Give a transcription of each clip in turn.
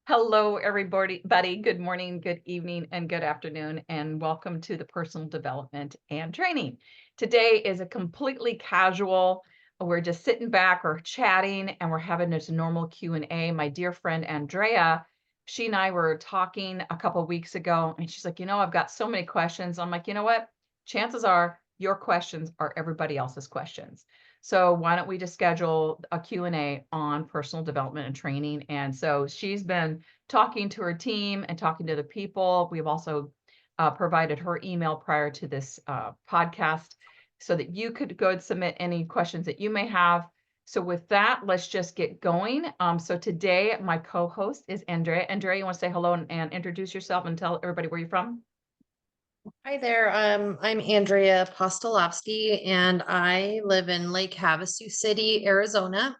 Hello, everybody. Good morning, good evening, and good afternoon, and welcome to the Personal Development and Training. Today is a completely casual. We're just sitting back, we're chatting, and we're having this normal Q&A. My dear friend Andrea, she and I were talking a couple of weeks ago, and she's like, I've got so many questions. I'm like, you know what? Chances are your questions are everybody else's questions. So why don't we just schedule a Q&A on personal development and training? And so she's been talking to her team and talking to the people. We've also provided her email prior to this podcast so that you could go and submit any questions that you may have. So with that, let's just get going. So today, my co-host is Andrea. Andrea, you want to say hello and introduce yourself and tell everybody where you're from? Hi there. I'm Andrea Postolovsky, and I live in Lake Havasu City, Arizona.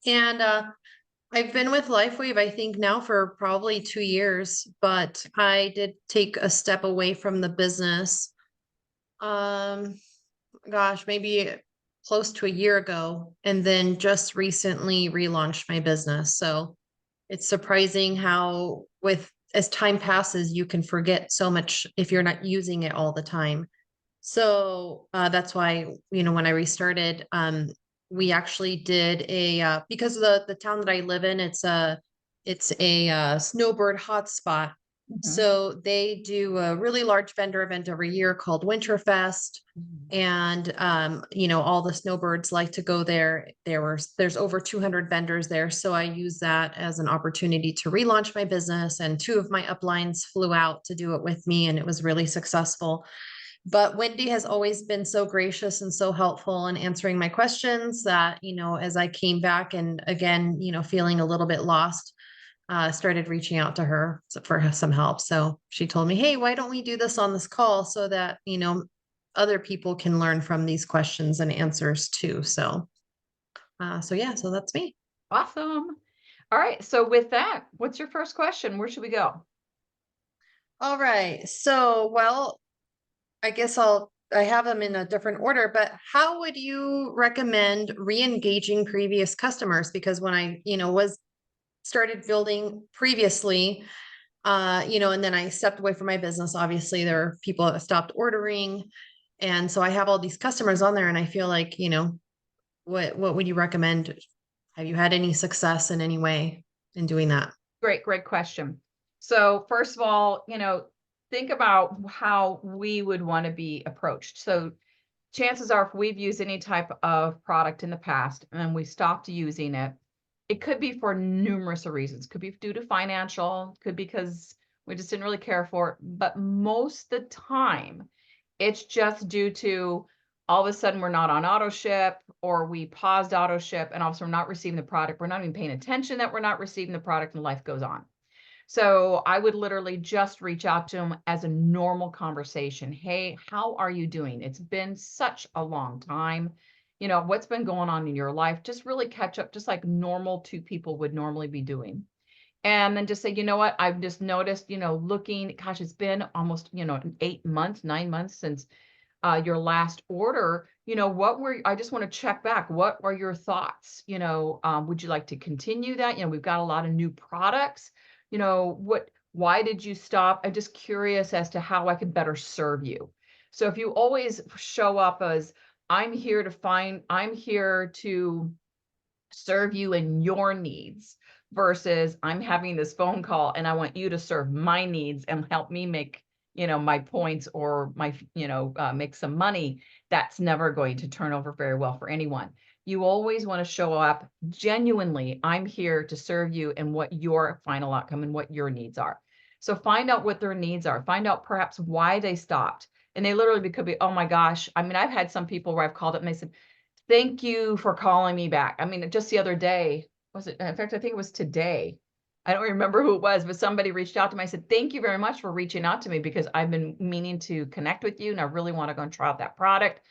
And I've been with LifeWave, I think now for probably 2 years, but I did take a step away from the business. Um, gosh, maybe close to a year ago, and then just recently relaunched my business. So it's surprising how with as time passes, you can forget so much if you're not using it all the time. So that's why, when I restarted, we actually did because of the town that I live in, it's a snowbird hotspot. Mhm. So they do a really large vendor event every year called Winterfest. Mhm. And all the snowbirds like to go there. There's over 200 vendors there. So I use that as an opportunity to relaunch my business. And two of my uplines flew out to do it with me, and it was really successful. But Wendy has always been so gracious and so helpful in answering my questions that, as I came back and again, feeling a little bit lost, started reaching out to her for some help. So she told me, hey, why don't we do this on this call so that, other people can learn from these questions and answers too. So yeah, so that's me. Awesome. All right. So with that, what's your first question? Where should we go? All right. So, well, I guess I have them in a different order, but how would you recommend re-engaging previous customers? Because when I, was started building previously, and then I stepped away from my business, obviously there are people that stopped ordering. And so I have all these customers on there, and I feel like, what would you recommend? Have you had any success in any way in doing that? Great question. So first of all, think about how we would want to be approached. So chances are if we've used any type of product in the past and we stopped using it, it could be for numerous reasons. Could be due to financial, could be because we just didn't really care for it. But most of the time, it's just due to all of a sudden we're not on auto ship or we paused auto ship and also we're not receiving the product. We're not even paying attention that we're not receiving the product and life goes on. So I would literally just reach out to them as a normal conversation. Hey, how are you doing? It's been such a long time. What's been going on in your life? Just really catch up, just like normal two people would normally be doing. And then just say, you know what? I've just noticed, looking, gosh, it's been almost, 8 months, 9 months since your last order. I just want to check back. What are your thoughts? Would you like to continue that? We've got a lot of new products. Why did you stop? I'm just curious as to how I could better serve you. So if you always show up as I'm here to serve you and your needs versus I'm having this phone call and I want you to serve my needs and help me make, my points or make some money. That's never going to turn over very well for anyone. You always want to show up genuinely. I'm here to serve you and what your final outcome and what your needs are. So find out what their needs are. Find out perhaps why they stopped. And they literally could be, oh my gosh. I mean, I've had some people where I've called up and they said, thank you for calling me back. I mean, just the other day, was it? In fact, I think it was today. I don't remember who it was, but somebody reached out to me. I said, thank you very much for reaching out to me because I've been meaning to connect with you and I really want to go and try out that product.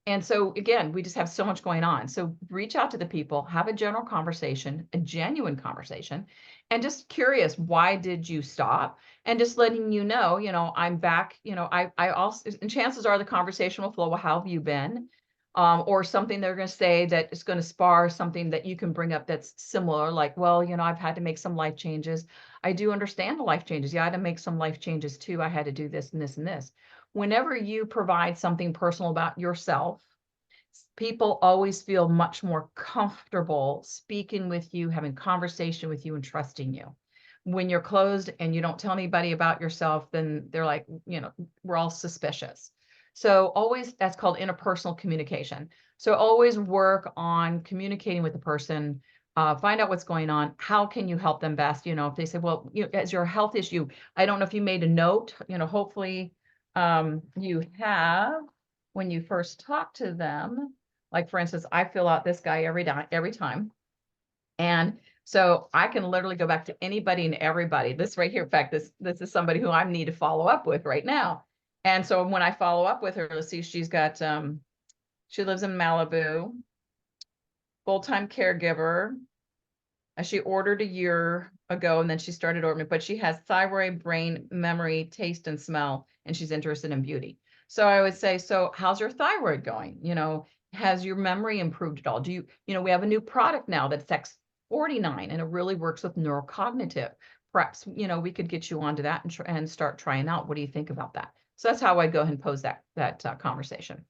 And so again, we just have so much going on. So reach out to the people, have a general conversation, a genuine conversation, and just curious, why did you stop? And just letting I'm back, I also, and chances are the conversation will flow. Well, how have you been? or something they're going to say that is going to spar something that you can bring up that's similar, like, well, I've had to make some life changes. I do understand the life changes. Yeah, I had to make some life changes too. I had to do this and this and this. Whenever you provide something personal about yourself, people always feel much more comfortable speaking with you, having conversation with you, and trusting you. When you're closed and you don't tell anybody about yourself, then they're like, we're all suspicious. So always, that's called interpersonal communication. So always work on communicating with the person, find out what's going on. How can you help them best? If they say, well, as your health issue, I don't know if you made a note, hopefully you have, when you first talk to them. Like, for instance, I fill out this guy every time. And so I can literally go back to anybody and everybody. This right here, in fact, this is somebody who I need to follow up with right now. And so when I follow up with her, let's see, she's got, she lives in Malibu, full-time caregiver. She ordered a year ago, and then she started ordering, but she has thyroid, brain, memory, taste, and smell, and she's interested in beauty. So I would say, so how's your thyroid going? Has your memory improved at all? Do we have a new product now that's X49, and it really works with neurocognitive. Perhaps, we could get you onto that and start trying out. What do you think about that? So that's how I go ahead and pose that conversation.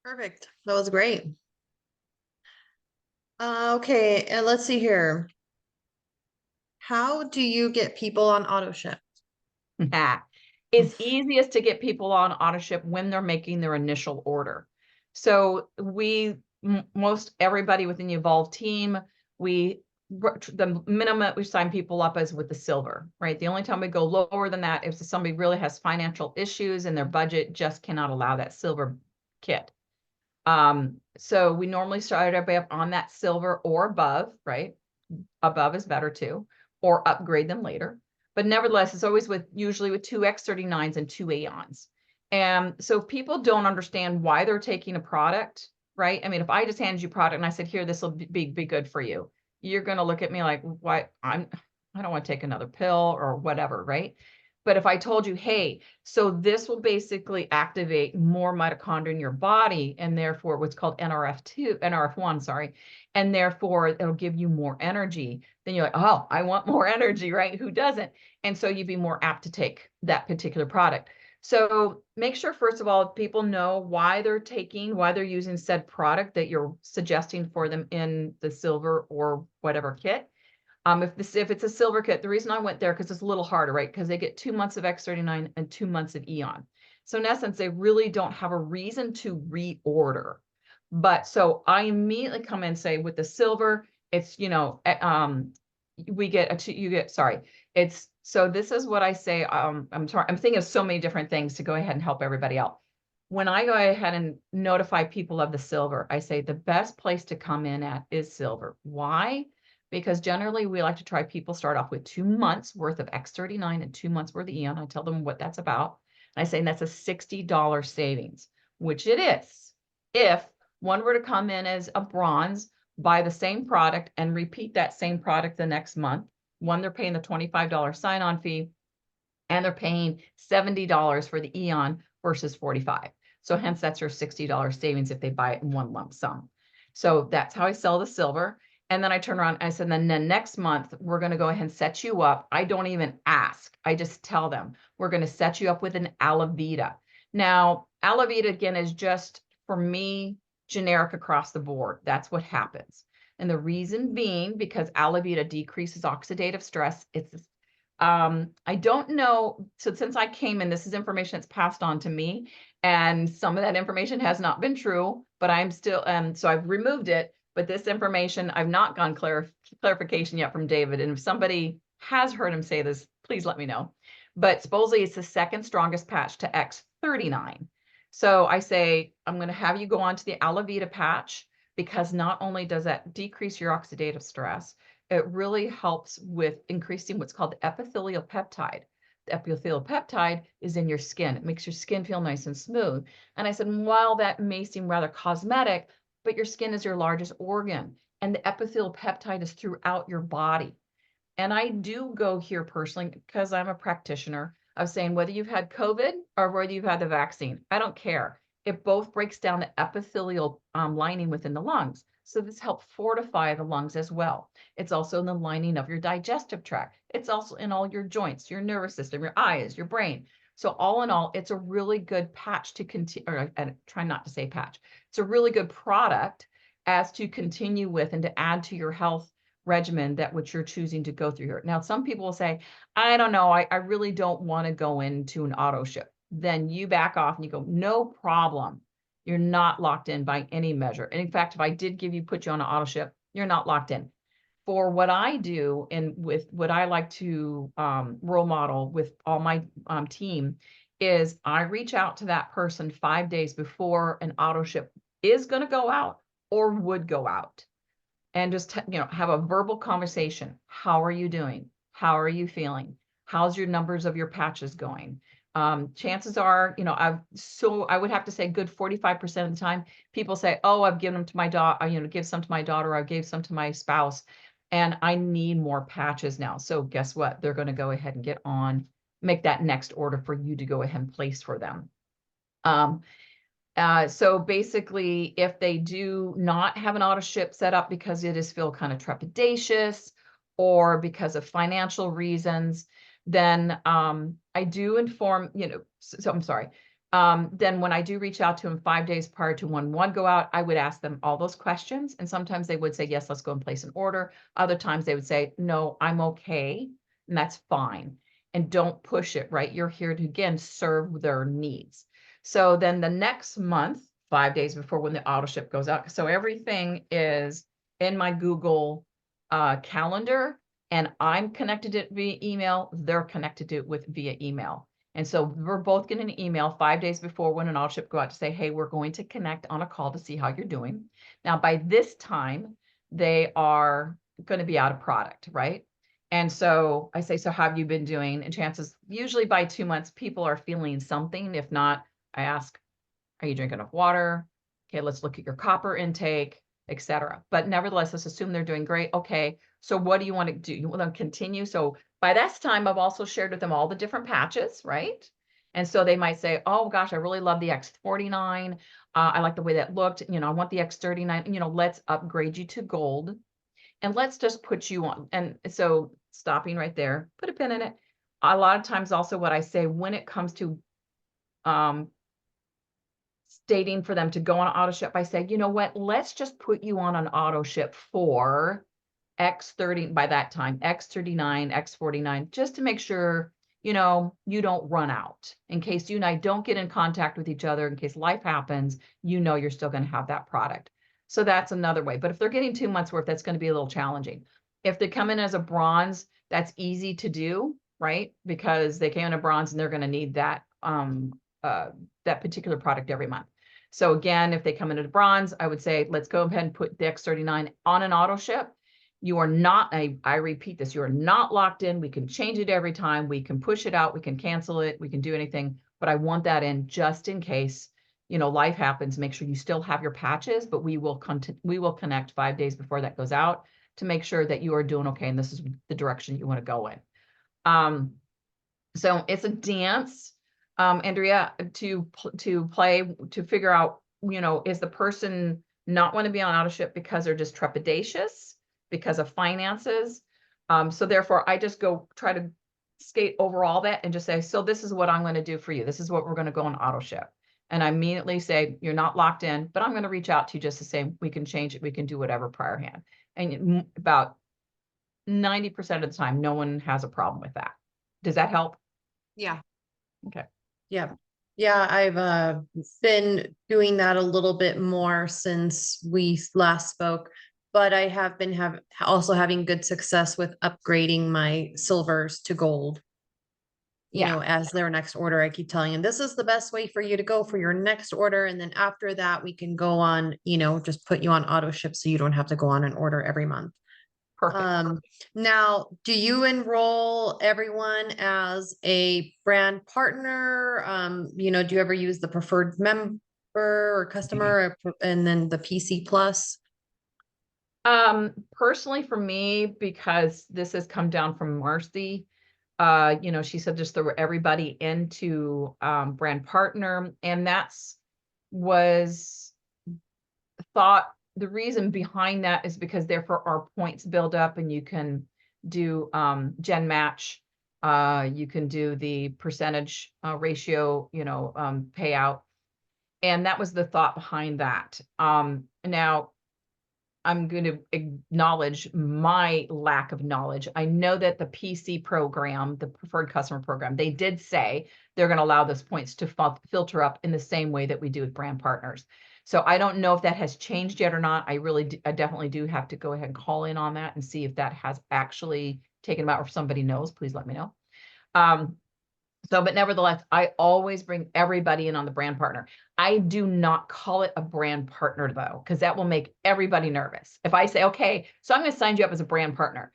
Perfect. That was great. Okay, and let's see here. How do you get people on auto ship? It's easiest to get people on auto ship when they're making their initial order. So most everybody within the Evolve team, the minimum we sign people up is with the silver, right? The only time we go lower than that is if somebody really has financial issues and their budget just cannot allow that silver kit. So we normally start everybody up on that silver or above, right? Above is better too, or upgrade them later. But nevertheless, it's always usually with 2 X39s and 2 Aeons. And so if people don't understand why they're taking a product, right? I mean, if I just handed you product and I said, here, this will be good for you, you're going to look at me like, why? I don't want to take another pill or whatever, right? But if I told you, hey, so this will basically activate more mitochondria in your body, and therefore what's called NRF1, sorry, and therefore it'll give you more energy, then you're like, oh, I want more energy, right? Who doesn't? And so you'd be more apt to take that particular product. So make sure, first of all, people know why they're using said product that you're suggesting for them in the silver or whatever kit. If it's a silver kit, the reason I went there, because it's a little harder, right? Because they get 2 months of X39 and 2 months of Eon. So in essence, they really don't have a reason to reorder. But so I immediately come in and say, with the silver, it's, so this is what I say. I'm sorry, I'm thinking of so many different things to go ahead and help everybody out. When I go ahead and notify people of the silver, I say the best place to come in at is silver. Why? Because generally we like to try people start off with 2 months worth of X39 and 2 months worth of Eon. I tell them what that's about. And I say that's a $60 savings, which it is. If one were to come in as a bronze, buy the same product and repeat that same product the next month, one, they're paying the $25 sign-on fee, and they're paying $70 for the Eon versus $45. So hence that's your $60 savings if they buy it in one lump sum. So that's how I sell the silver. And then I turn around and I said, then next month, we're going to go ahead and set you up. I don't even ask. I just tell them, we're going to set you up with an Alavita. Now, Alavita, again, is just, for me, generic across the board. That's what happens. And the reason being, because Alavita decreases oxidative stress. I don't know. So since I came in, this is information that's passed on to me, and some of that information has not been true, but I'm still, so I've removed it. But this information, I've not gone clarification yet from David. And if somebody has heard him say this, please let me know. But supposedly it's the second strongest patch to X39. So I say, I'm going to have you go on to the Alavita patch, because not only does that decrease your oxidative stress, it really helps with increasing what's called the epithelial peptide. The epithelial peptide is in your skin. It makes your skin feel nice and smooth. And I said, while that may seem rather cosmetic, but your skin is your largest organ, and the epithelial peptide is throughout your body. And I do go here personally, because I'm a practitioner, of saying whether you've had COVID or whether you've had the vaccine, I don't care. it both breaks down the epithelial lining within the lungs. So this helps fortify the lungs as well. It's also in the lining of your digestive tract. It's also in all your joints, your nervous system, your eyes, your brain. So all in all, it's a really good patch to continue, or try not to say patch. It's a really good product as to continue with and to add to your health regimen that which you're choosing to go through here. Now, some people will say, I don't know, I really don't want to go into an auto ship. Then you back off and you go, no problem. You're not locked in by any measure. And in fact, if I did put you on an auto ship, you're not locked in. For what I do and with what I like to role model with all my team is I reach out to that person 5 days before an auto ship is going to go out or would go out, and just have a verbal conversation. How are you doing? How are you feeling? How's your numbers of your patches going? Chances are, I would have to say good 45% of the time, people say, oh, I've given them to my daughter, give some to my daughter, I gave some to my spouse, and I need more patches now. So guess what? They're going to go ahead and make that next order for you to go ahead and place for them. So basically, if they do not have an auto ship set up because it is feel kind of trepidatious or because of financial reasons, then I do inform, so I'm sorry. Then when I do reach out to them 5 days prior to when one go out, I would ask them all those questions. And sometimes they would say, yes, let's go and place an order. Other times they would say, no, I'm okay. And that's fine. And don't push it, right? You're here to, again, serve their needs. So then the next month, 5 days before when the auto ship goes out, so everything is in my Google calendar, and I'm connected to it via email. They're connected to it via email. And so we're both getting an email 5 days before when an auto ship go out to say, hey, we're going to connect on a call to see how you're doing. Now, by this time, they are going to be out of product, right? And so I say, so how have you been doing? And chances, usually by 2 months, people are feeling something. If not, I ask, are you drinking enough water? Okay, let's look at your copper intake, etc. But nevertheless, let's assume they're doing great. Okay, so what do you want to do? You want to continue? So by that time, I've also shared with them all the different patches, right? And so they might say, oh gosh, I really love the X49. I like the way that looked. I want the X39. Let's upgrade you to gold. And let's just put you on. And so stopping right there, put a pin in it. A lot of times also what I say when it comes to stating for them to go on an auto ship, I say, you know what, let's just put you on an auto ship for X30, by that time, X39, X49, just to make sure, you don't run out. In case you and I don't get in contact with each other, in case life happens, you're still going to have that product. So that's another way. But if they're getting 2 months worth, that's going to be a little challenging. If they come in as a bronze, that's easy to do, right? Because they came in a bronze and they're going to need that that particular product every month. So again, if they come into bronze, I would say, let's go ahead and put the X39 on an auto ship. You are not, I repeat this, you are not locked in. We can change it every time. We can push it out. We can cancel it. We can do anything, but I want that in just in case, life happens. Make sure you still have your patches, but we will connect 5 days before that goes out to make sure that you are doing okay. And this is the direction you want to go in. So it's a dance. Andrea, to play, to figure out, is the person not want to be on auto ship because they're just trepidatious, because of finances? So therefore, I just go try to skate over all that and just say, so this is what I'm going to do for you. This is what we're going to go on auto ship. And I immediately say, you're not locked in, but I'm going to reach out to you just the same. We can change it. We can do whatever prior hand. And about 90% of the time, no one has a problem with that. Does that help? Yeah. Okay. Yeah. Yeah, I've been doing that a little bit more since we last spoke, but I have been also having good success with upgrading my silvers to gold. As their next order, I keep telling them this is the best way for you to go for your next order. And then after that, we can go on, just put you on auto ship so you don't have to go on an order every month. Perfect. Now, do you enroll everyone as a brand partner? Do you ever use the preferred member or customer and then the PC plus? Personally for me, because this has come down from Marcy, she said just throw everybody into brand partner, and that's was thought, the reason behind that is because therefore our points build up and you can do gen match. You can do the percentage ratio, payout. And that was the thought behind that. Now I'm going to acknowledge my lack of knowledge. I know that the PC program, the preferred customer program, they did say they're going to allow those points to filter up in the same way that we do with brand partners. So I don't know if that has changed yet or not. I definitely do have to go ahead and call in on that and see if that has actually taken them out, or if somebody knows, please let me know. But nevertheless, I always bring everybody in on the brand partner. I do not call it a brand partner though, because that will make everybody nervous. If I say, okay, so I'm going to sign you up as a brand partner,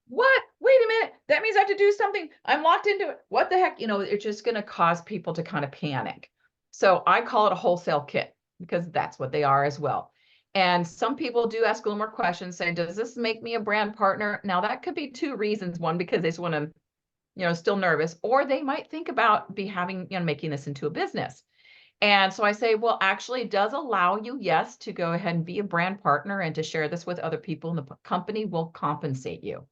what? Wait a minute. That means I have to do something. I'm locked into it. What the heck? It's just going to cause people to kind of panic. So I call it a wholesale kit because that's what they are as well. And some people do ask a little more questions saying, does this make me a brand partner? Now that could be two reasons. One, because they just want to still nervous, or they might think about making this into a business. And so I say, well, actually, it does allow you, yes, to go ahead and be a brand partner and to share this with other people, and the company will compensate you.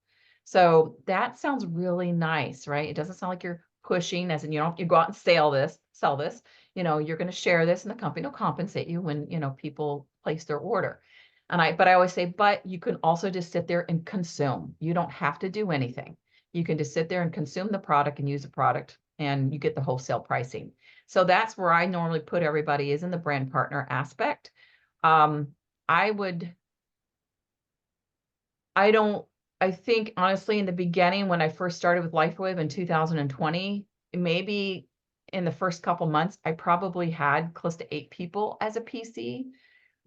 So that sounds really nice, right? It doesn't sound like you're pushing, as in, you go out and sell this, you're going to share this and the company will compensate you when, people place their order. But I always say, but you can also just sit there and consume. You don't have to do anything. You can just sit there and consume the product and use the product, and you get the wholesale pricing. So that's where I normally put everybody, is in the brand partner aspect. I think honestly, in the beginning, when I first started with LifeWave in 2020, maybe in the first couple months, I probably had close to 8 people as a PC.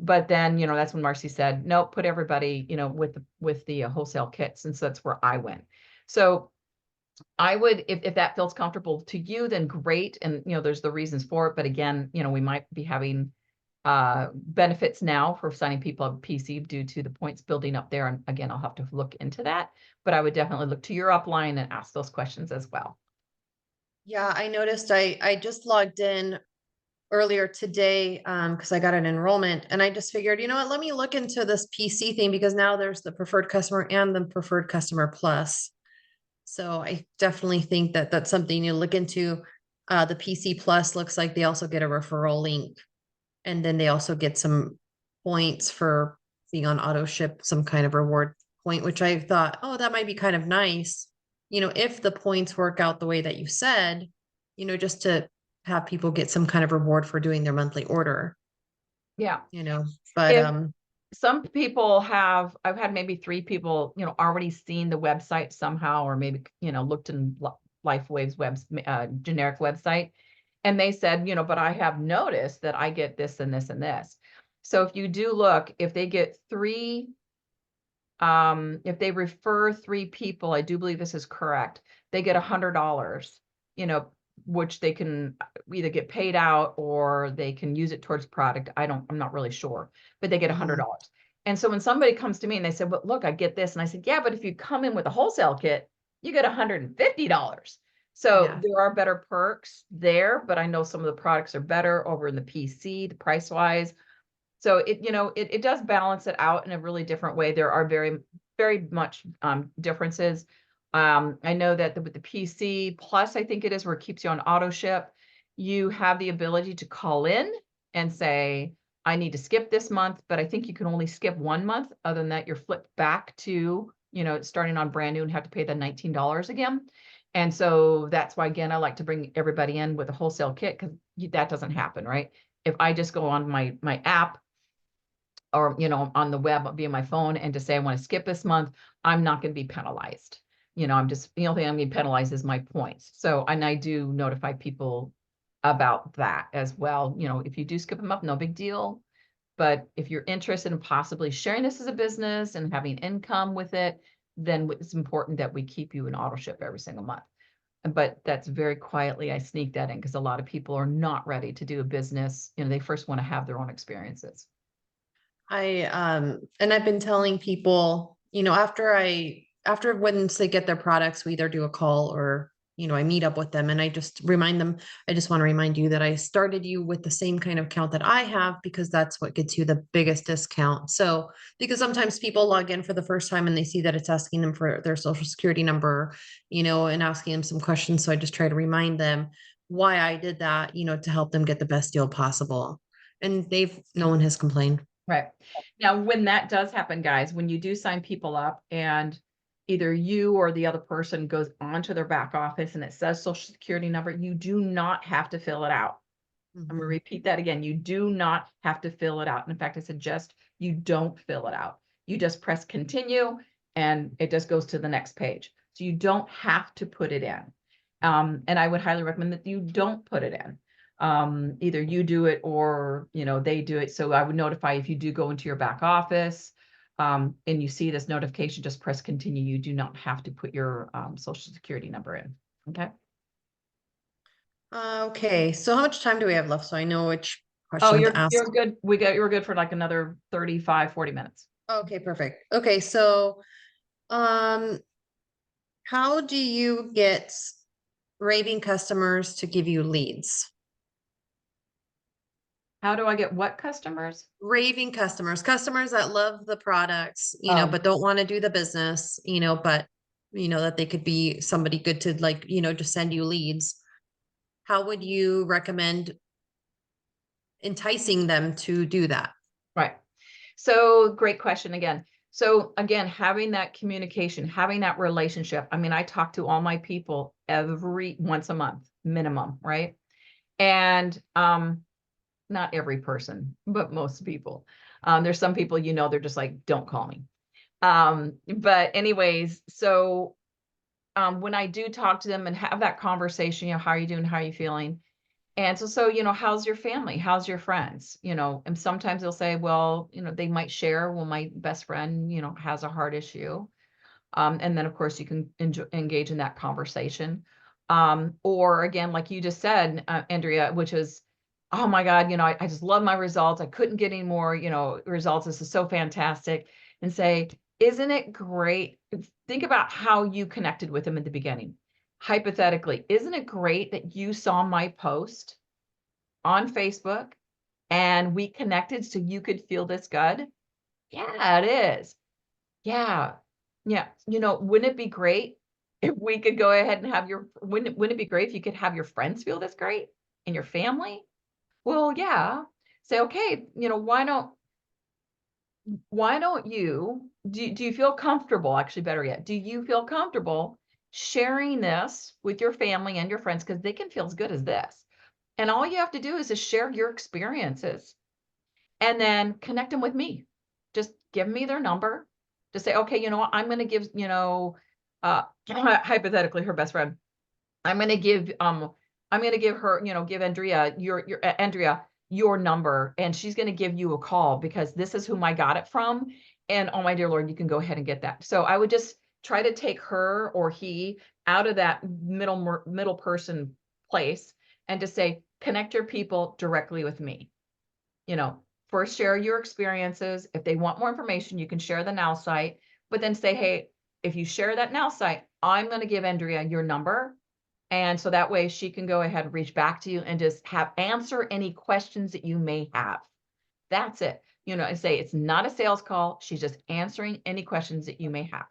But then, that's when Marcy said, no, put everybody, with the wholesale kits. And so that's where I went. So I would, if that feels comfortable to you, then great. And, there's the reasons for it. But again, we might be having benefits now for signing people up PC due to the points building up there. And again, I'll have to look into that. But I would definitely look to your upline and ask those questions as well. Yeah, I noticed I just logged in earlier today because I got an enrollment, and I just figured, you know what, let me look into this PC thing, because now there's the preferred customer and the preferred customer plus. So I definitely think that that's something you look into. The PC plus looks like they also get a referral link, and then they also get some points for being on auto ship, some kind of reward point, which I thought, oh, that might be kind of nice. If the points work out the way that you said, just to have people get some kind of reward for doing their monthly order, Yeah. but If some people I've had maybe 3 people, already seen the website somehow, or maybe, looked in LifeWave's generic website. And they said, but I have noticed that I get this and this and this. So if you do look, if they get 3, if they refer 3 people, I do believe this is correct, they get $100, which they can either get paid out or they can use it towards product. I'm not really sure, but they get $100. And so when somebody comes to me and they said, well, look, I get this. And I said, yeah, but if you come in with a wholesale kit, you get $150. So Yeah. there are better perks there, but I know some of the products are better over in the PC, the price wise. So it does balance it out in a really different way. There are very, very much differences. I know that with the PC plus, I think it is, where it keeps you on auto ship, you have the ability to call in and say, I need to skip this month, but I think you can only skip 1 month. Other than that, you're flipped back to, starting on brand new and have to pay the $19 again. And so that's why, again, I like to bring everybody in with a wholesale kit, because that doesn't happen, right? If I just go on my app, or, on the web via my phone, and to say, I want to skip this month, I'm not going to be penalized. I'm just, the only thing I'm being penalized is my points. So, and I do notify people about that as well. If you do skip them up, no big deal. But if you're interested in possibly sharing this as a business and having income with it, then it's important that we keep you in auto ship every single month. But that's very quietly, I sneak that in, because a lot of people are not ready to do a business. They first want to have their own experiences. And I've been telling people, after once they get their products, we either do a call or I meet up with them and I just remind them, I just want to remind you that I started you with the same kind of account that I have because that's what gets you the biggest discount. So, because sometimes people log in for the first time and they see that it's asking them for their social security number, and asking them some questions. So I just try to remind them why I did that, to help them get the best deal possible. And no one has complained. Right. Now, when that does happen, guys, when you do sign people up and either you or the other person goes onto their back office and it says social security number, you do not have to fill it out. I'm going to repeat that again. You do not have to fill it out. In fact, I suggest you don't fill it out. You just press continue and it just goes to the next page. So you don't have to put it in. And I would highly recommend that you don't put it in. Either you do it or, they do it. So I would notify if you do go into your back office and you see this notification, just press continue. You do not have to put your social security number in. Okay. Okay, so how much time do we have left? So I know which Oh, question to ask. you're good. You're good for like another 35, 40 minutes. Okay, perfect. Okay, so um, how do you get raving customers to give you leads? How do I get what customers? Raving customers that love the products, Oh, but don't want to do the business, but that they could be somebody good to like, just send you leads. How would you recommend enticing them to do that? right. So great question again. So again, having that communication, having that relationship. I mean, I talk to all my people every once a month minimum, right? And not every person, but most people. There's some people, they're just like, don't call me. But anyways, so when I do talk to them and have that conversation, how are you doing? How are you feeling? And so, how's your family? How's your friends? And sometimes they'll say, well, they might share, well, my best friend, has a heart issue. And then of course you can engage in that conversation. Or again, like you just said, Andrea, which is, oh my God, I just love my results. I couldn't get any more, results. This is so fantastic. And say, isn't it great? Think about how you connected with them at the beginning. Hypothetically, isn't it great that you saw my post on Facebook and we connected so you could feel this good? Yeah, it is. Yeah. Yeah. Wouldn't it be great if we could go ahead and have wouldn't it be great if you could have your friends feel this great and your family? Well, yeah. Say, okay, why don't you, do you feel comfortable, actually better yet, do you feel comfortable sharing this with your family and your friends? Because they can feel as good as this. And all you have to do is just share your experiences and then connect them with me. Just give me their number. Just say, okay, what, I'm going to give, hypothetically her best friend. I'm going to give her, give Andrea Andrea your number and she's going to give you a call because this is whom I got it from. And oh my dear Lord, you can go ahead and get that. So I would just try to take her or he out of that middle person place and just say, connect your people directly with me. First share your experiences. If they want more information, you can share the Now site, but then say, hey, if you share that Now site, I'm going to give Andrea your number. And so that way she can go ahead and reach back to you and just answer any questions that you may have. That's it. I say it's not a sales call. She's just answering any questions that you may have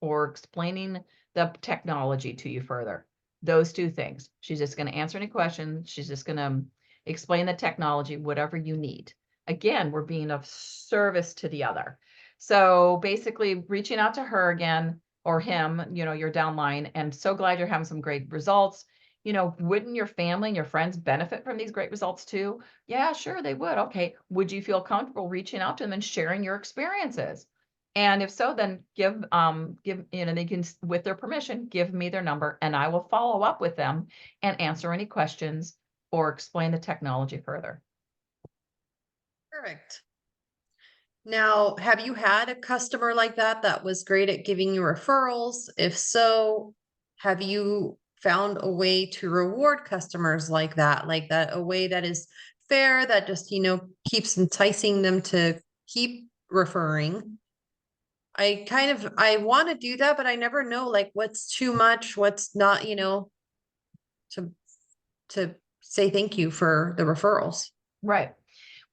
or explaining the technology to you further. Those two things. She's just going to answer any questions. She's just going to explain the technology, whatever you need. Again, we're being of service to the other. So basically reaching out to her again or him, your downline, and so glad you're having some great results. Wouldn't your family and your friends benefit from these great results too? Yeah, sure, they would. Okay. Would you feel comfortable reaching out to them and sharing your experiences? And if so, then they can, with their permission, give me their number and I will follow up with them and answer any questions or explain the technology further. Perfect. Now, have you had a customer like that was great at giving you referrals? If so, have you found a way to reward customers like that, a way that is fair, that just, keeps enticing them to keep referring? I want to do that, but I never know like what's too much, what's not, to say thank you for the referrals. Right.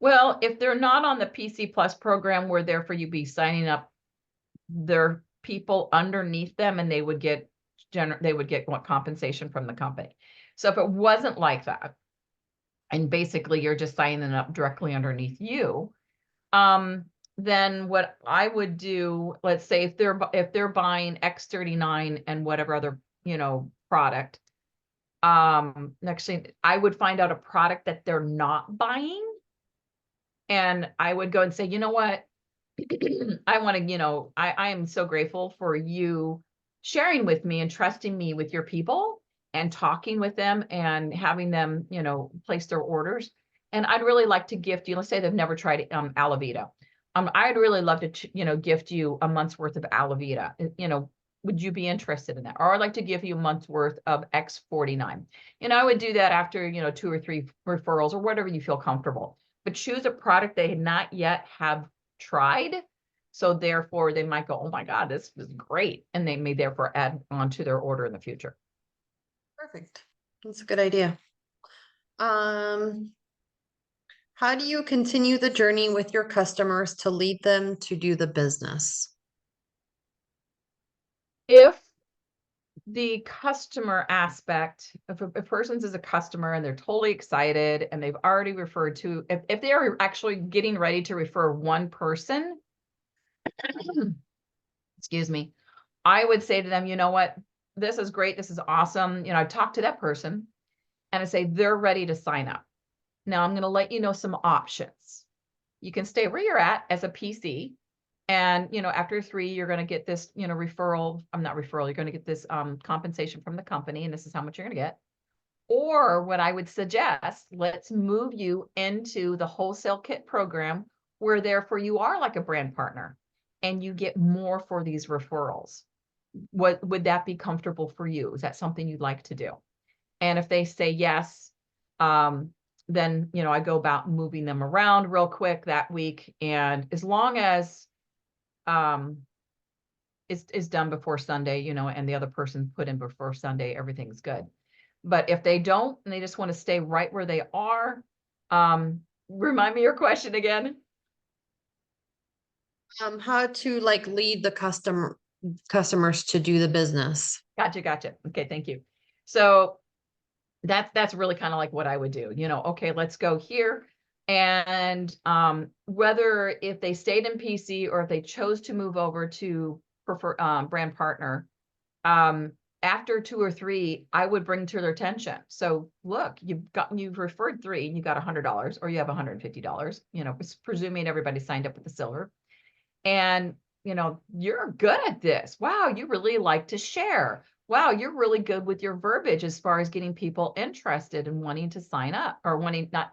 Well, if they're not on the PC Plus program, where therefore you'd be signing up their people underneath them, and they would get what compensation from the company. So if it wasn't like that, and basically you're just signing up directly underneath you, then what I would do, let's say if they're buying X39 and whatever other, product, next thing I would find out a product that they're not buying, and I would go and say, you know what, I want to, I am so grateful for you sharing with me and trusting me with your people and talking with them and having them, place their orders. And I'd really like to gift you, let's say they've never tried Alavita. I'd really love to, gift you a month's worth of Alavita. Would you be interested in that? Or I'd like to give you a month's worth of X49. I would do that after, 2 or 3 referrals or whatever you feel comfortable. But choose a product they had not yet have tried. So therefore they might go, oh my God, this is great. And they may therefore add on to their order in the future. Perfect. That's a good idea. How do you continue the journey with your customers to lead them to do the business? If the customer aspect, if a person's is a customer and they're totally excited and they've already referred to, if they are actually getting ready to refer one person, excuse me, I would say to them, you know what, this is great. This is awesome. I talked to that person and I say, they're ready to sign up. Now I'm going to let you know some options. You can stay where you're at as a PC. And, after 3, you're going to get this, referral. I'm not referral. You're going to get this compensation from the company. And this is how much you're going to get. Or what I would suggest, let's move you into the wholesale kit program, where therefore you are like a brand partner and you get more for these referrals. What would that be comfortable for you? Is that something you'd like to do? And if they say yes, then, I go about moving them around real quick that week. And as long as is done before Sunday, and the other person put in before Sunday, everything's good. But if they don't, and they just want to stay right where they are, remind me your question again. How to lead the customers to do the business. Gotcha. Okay, thank you. So that's really kind of like what I would do. Okay, let's go here. And whether if they stayed in PC or if they chose to move over to prefer brand partner, after 2 or 3, I would bring to their attention. So look, you've referred 3 and you got $100, or you have $150, presuming everybody signed up with the silver. And, you're good at this. Wow, you really like to share. Wow, you're really good with your verbiage as far as getting people interested and wanting to sign up, or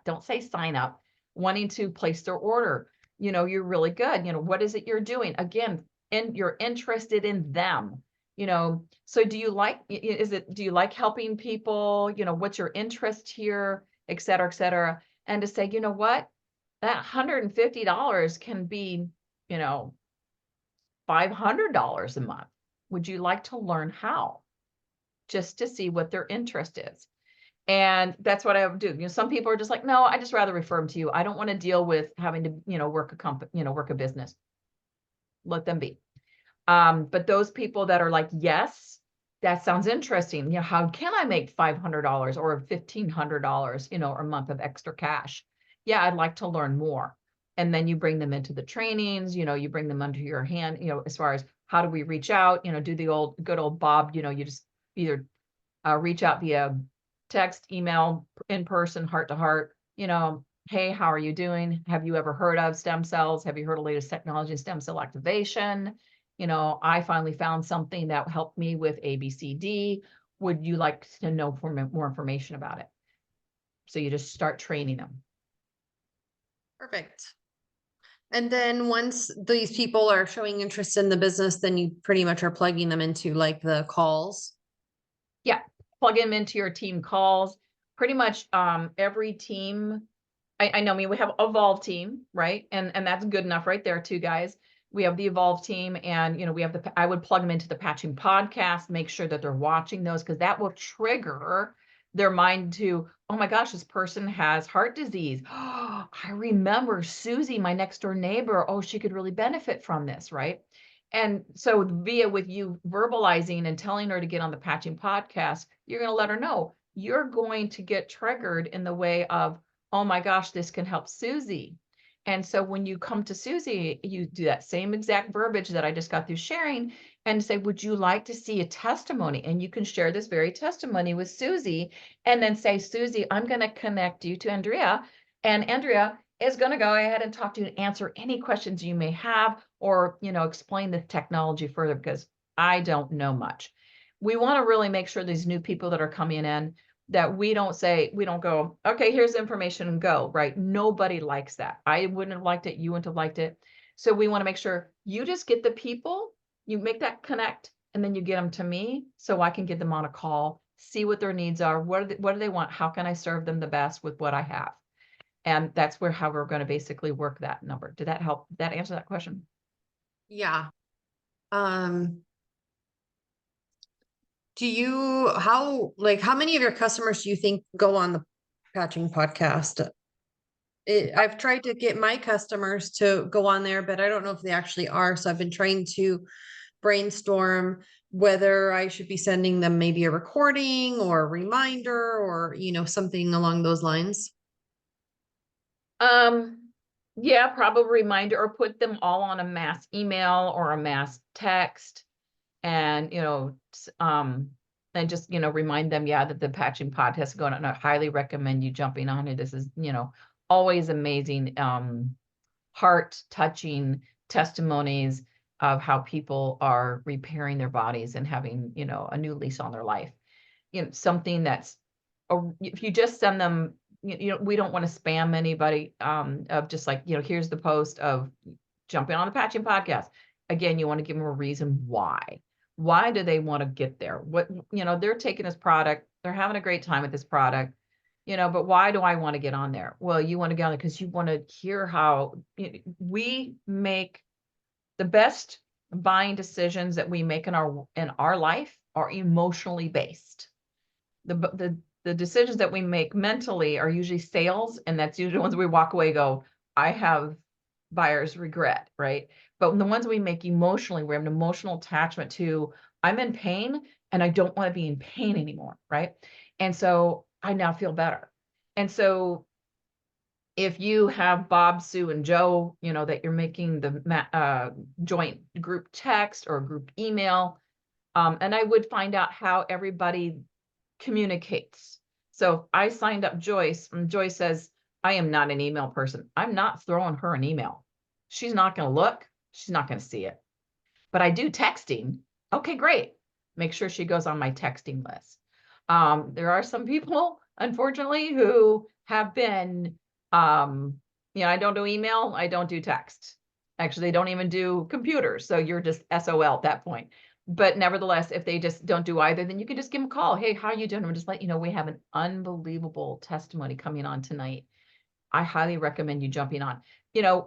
don't say sign up, wanting to place their order. You're really good. What is it you're doing? Again, and you're interested in them. So do you like helping people? What's your interest here, et cetera, et cetera. And to say, you know what, that $150 can be, $500 a month. Would you like to learn how? Just to see what their interest is. And that's what I would do. Some people are just like, no, I just rather refer them to you. I don't want to deal with having to, work a company, work a business. Let them be. But those people that are like, yes, that sounds interesting. How can I make $500 or $1,500, a month of extra cash? Yeah, I'd like to learn more. And then you bring them into the trainings, you bring them under your hand, as far as how do we reach out, do the good old Bob, you just either reach out via text, email, in person, heart to heart, hey, how are you doing? Have you ever heard of stem cells? Have you heard of latest technology in stem cell activation? I finally found something that helped me with ABCD. Would you like to know more information about it? So you just start training them. Perfect. And then once these people are showing interest in the business, then you pretty much are plugging them into the calls. Yeah, plug them into your team calls. Pretty much every team. I know, we have EvolveTeam, right? And that's good enough right there too, guys. We have the EvolveTeam, and we have I would plug them into the Patching podcast, make sure that they're watching those, because that will trigger their mind to, oh my gosh, this person has heart disease. Oh, I remember Susie, my next door neighbor. Oh, she could really benefit from this, right? And so via with you verbalizing and telling her to get on the Patching podcast, you're going to let her know you're going to get triggered in the way of, oh my gosh, this can help Susie. And so when you come to Susie, you do that same exact verbiage that I just got through sharing and say, would you like to see a testimony? And you can share this very testimony with Susie and then say, Susie, I'm going to connect you to Andrea. And Andrea is going to go ahead and talk to you and answer any questions you may have, or, explain the technology further, because I don't know much. We want to really make sure these new people that are coming in, that we don't go, okay, here's the information and go, right? Nobody likes that. I wouldn't have liked it. You wouldn't have liked it. So we want to make sure you just get the people, you make that connect, and then you get them to me so I can get them on a call, see what their needs are. What do they want? How can I serve them the best with what I have? And that's how we're going to basically work that number. Did that help? Did that answer that question? Yeah. How many of your customers do you think go on the Patching podcast? I've tried to get my customers to go on there, but I don't know if they actually are. So I've been trying to brainstorm whether I should be sending them maybe a recording or a reminder or, something along those lines. Yeah, probably reminder, or put them all on a mass email or a mass text, and and just remind them, yeah, that the Patching podcast is going on. I highly recommend you jumping on it. This is always amazing, heart touching testimonies of how people are repairing their bodies and having a new lease on their life. Something that's, if you just send them, we don't want to spam anybody, of just like, here's the post of jumping on the Patching podcast. Again, you want to give them a reason why. Why do they want to get there? What, they're taking this product, they're having a great time with this product, but why do I want to get on there? Well, you want to get on there because you want to hear how we make the best buying decisions that we make in our life are emotionally based. The decisions that we make mentally are usually sales, and that's usually the ones we walk away go, I have buyer's regret, right? But the ones we make emotionally, we have an emotional attachment to, I'm in pain and I don't want to be in pain anymore, right? And so I now feel better. And so if you have Bob, Sue, and Joe, that you're making the joint group text or group email, and I would find out how everybody communicates. So I signed up Joyce, and Joyce says, I am not an email person. I'm not throwing her an email. She's not going to look. She's not going to see it. But I do texting. Okay, great. Make sure she goes on my texting list. There are some people, unfortunately, who have been, I don't do email. I don't do text. Actually, they don't even do computers. So you're just SOL at that point. But nevertheless, if they just don't do either, then you can just give them a call. Hey, how are you doing? We'll just let you know we have an unbelievable testimony coming on tonight. I highly recommend you jumping on.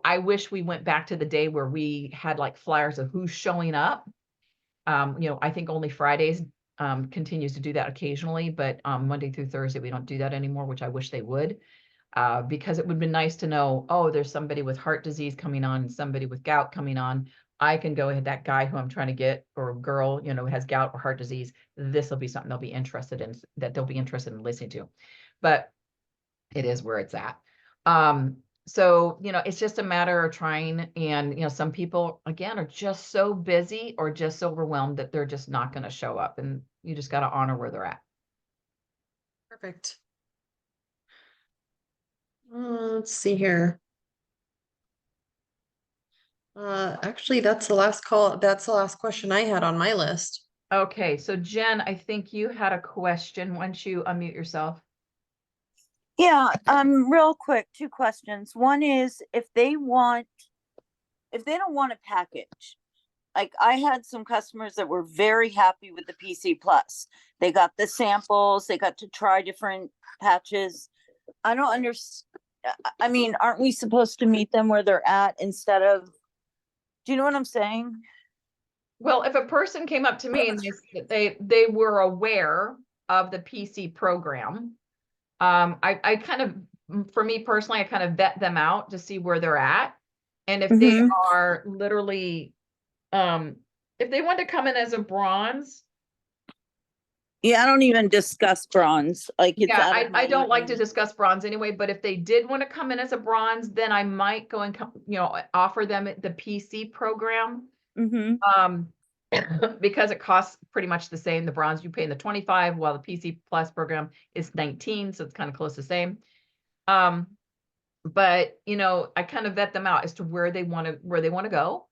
I wish we went back to the day where we had like flyers of who's showing up. I think only Fridays continues to do that occasionally, but Monday through Thursday, we don't do that anymore, which I wish they would, because it would be nice to know, oh, there's somebody with heart disease coming on and somebody with gout coming on. I can go ahead, that guy who I'm trying to get, or girl, has gout or heart disease. This will be something they'll be interested in, listening to. But it is where it's at. So, it's just a matter of trying. And, some people, again, are just so busy or just so overwhelmed that they're just not going to show up. And you just got to honor where they're at. Perfect. Let's see here. Actually, that's the last call. That's the last question I had on my list. Okay. So Jen, I think you had a question. Why don't you unmute yourself? Yeah, real quick, 2 questions. One is if they don't want a package, like I had some customers that were very happy with the PC Plus. They got the samples, they got to try different patches. I don't understand. I mean, aren't we supposed to meet them where they're at instead of, do you know what I'm saying? Well, if a person came up to me and they were aware of the PC program, I kind of, for me personally, I kind of vet them out to see where they're at. And if they Mhm. are literally, if they want to come in as a bronze, Yeah, I don't even discuss bronze. Like it's yeah, out of I my don't like to even- discuss bronze anyway, but if they did want to come in as a bronze, then I might go and offer them the PC program. Mhm. Because it costs pretty much the same. The bronze you pay in the 25, while the PC Plus program is 19, so it's kind of close the same. But I kind of vet them out as to where they want to go.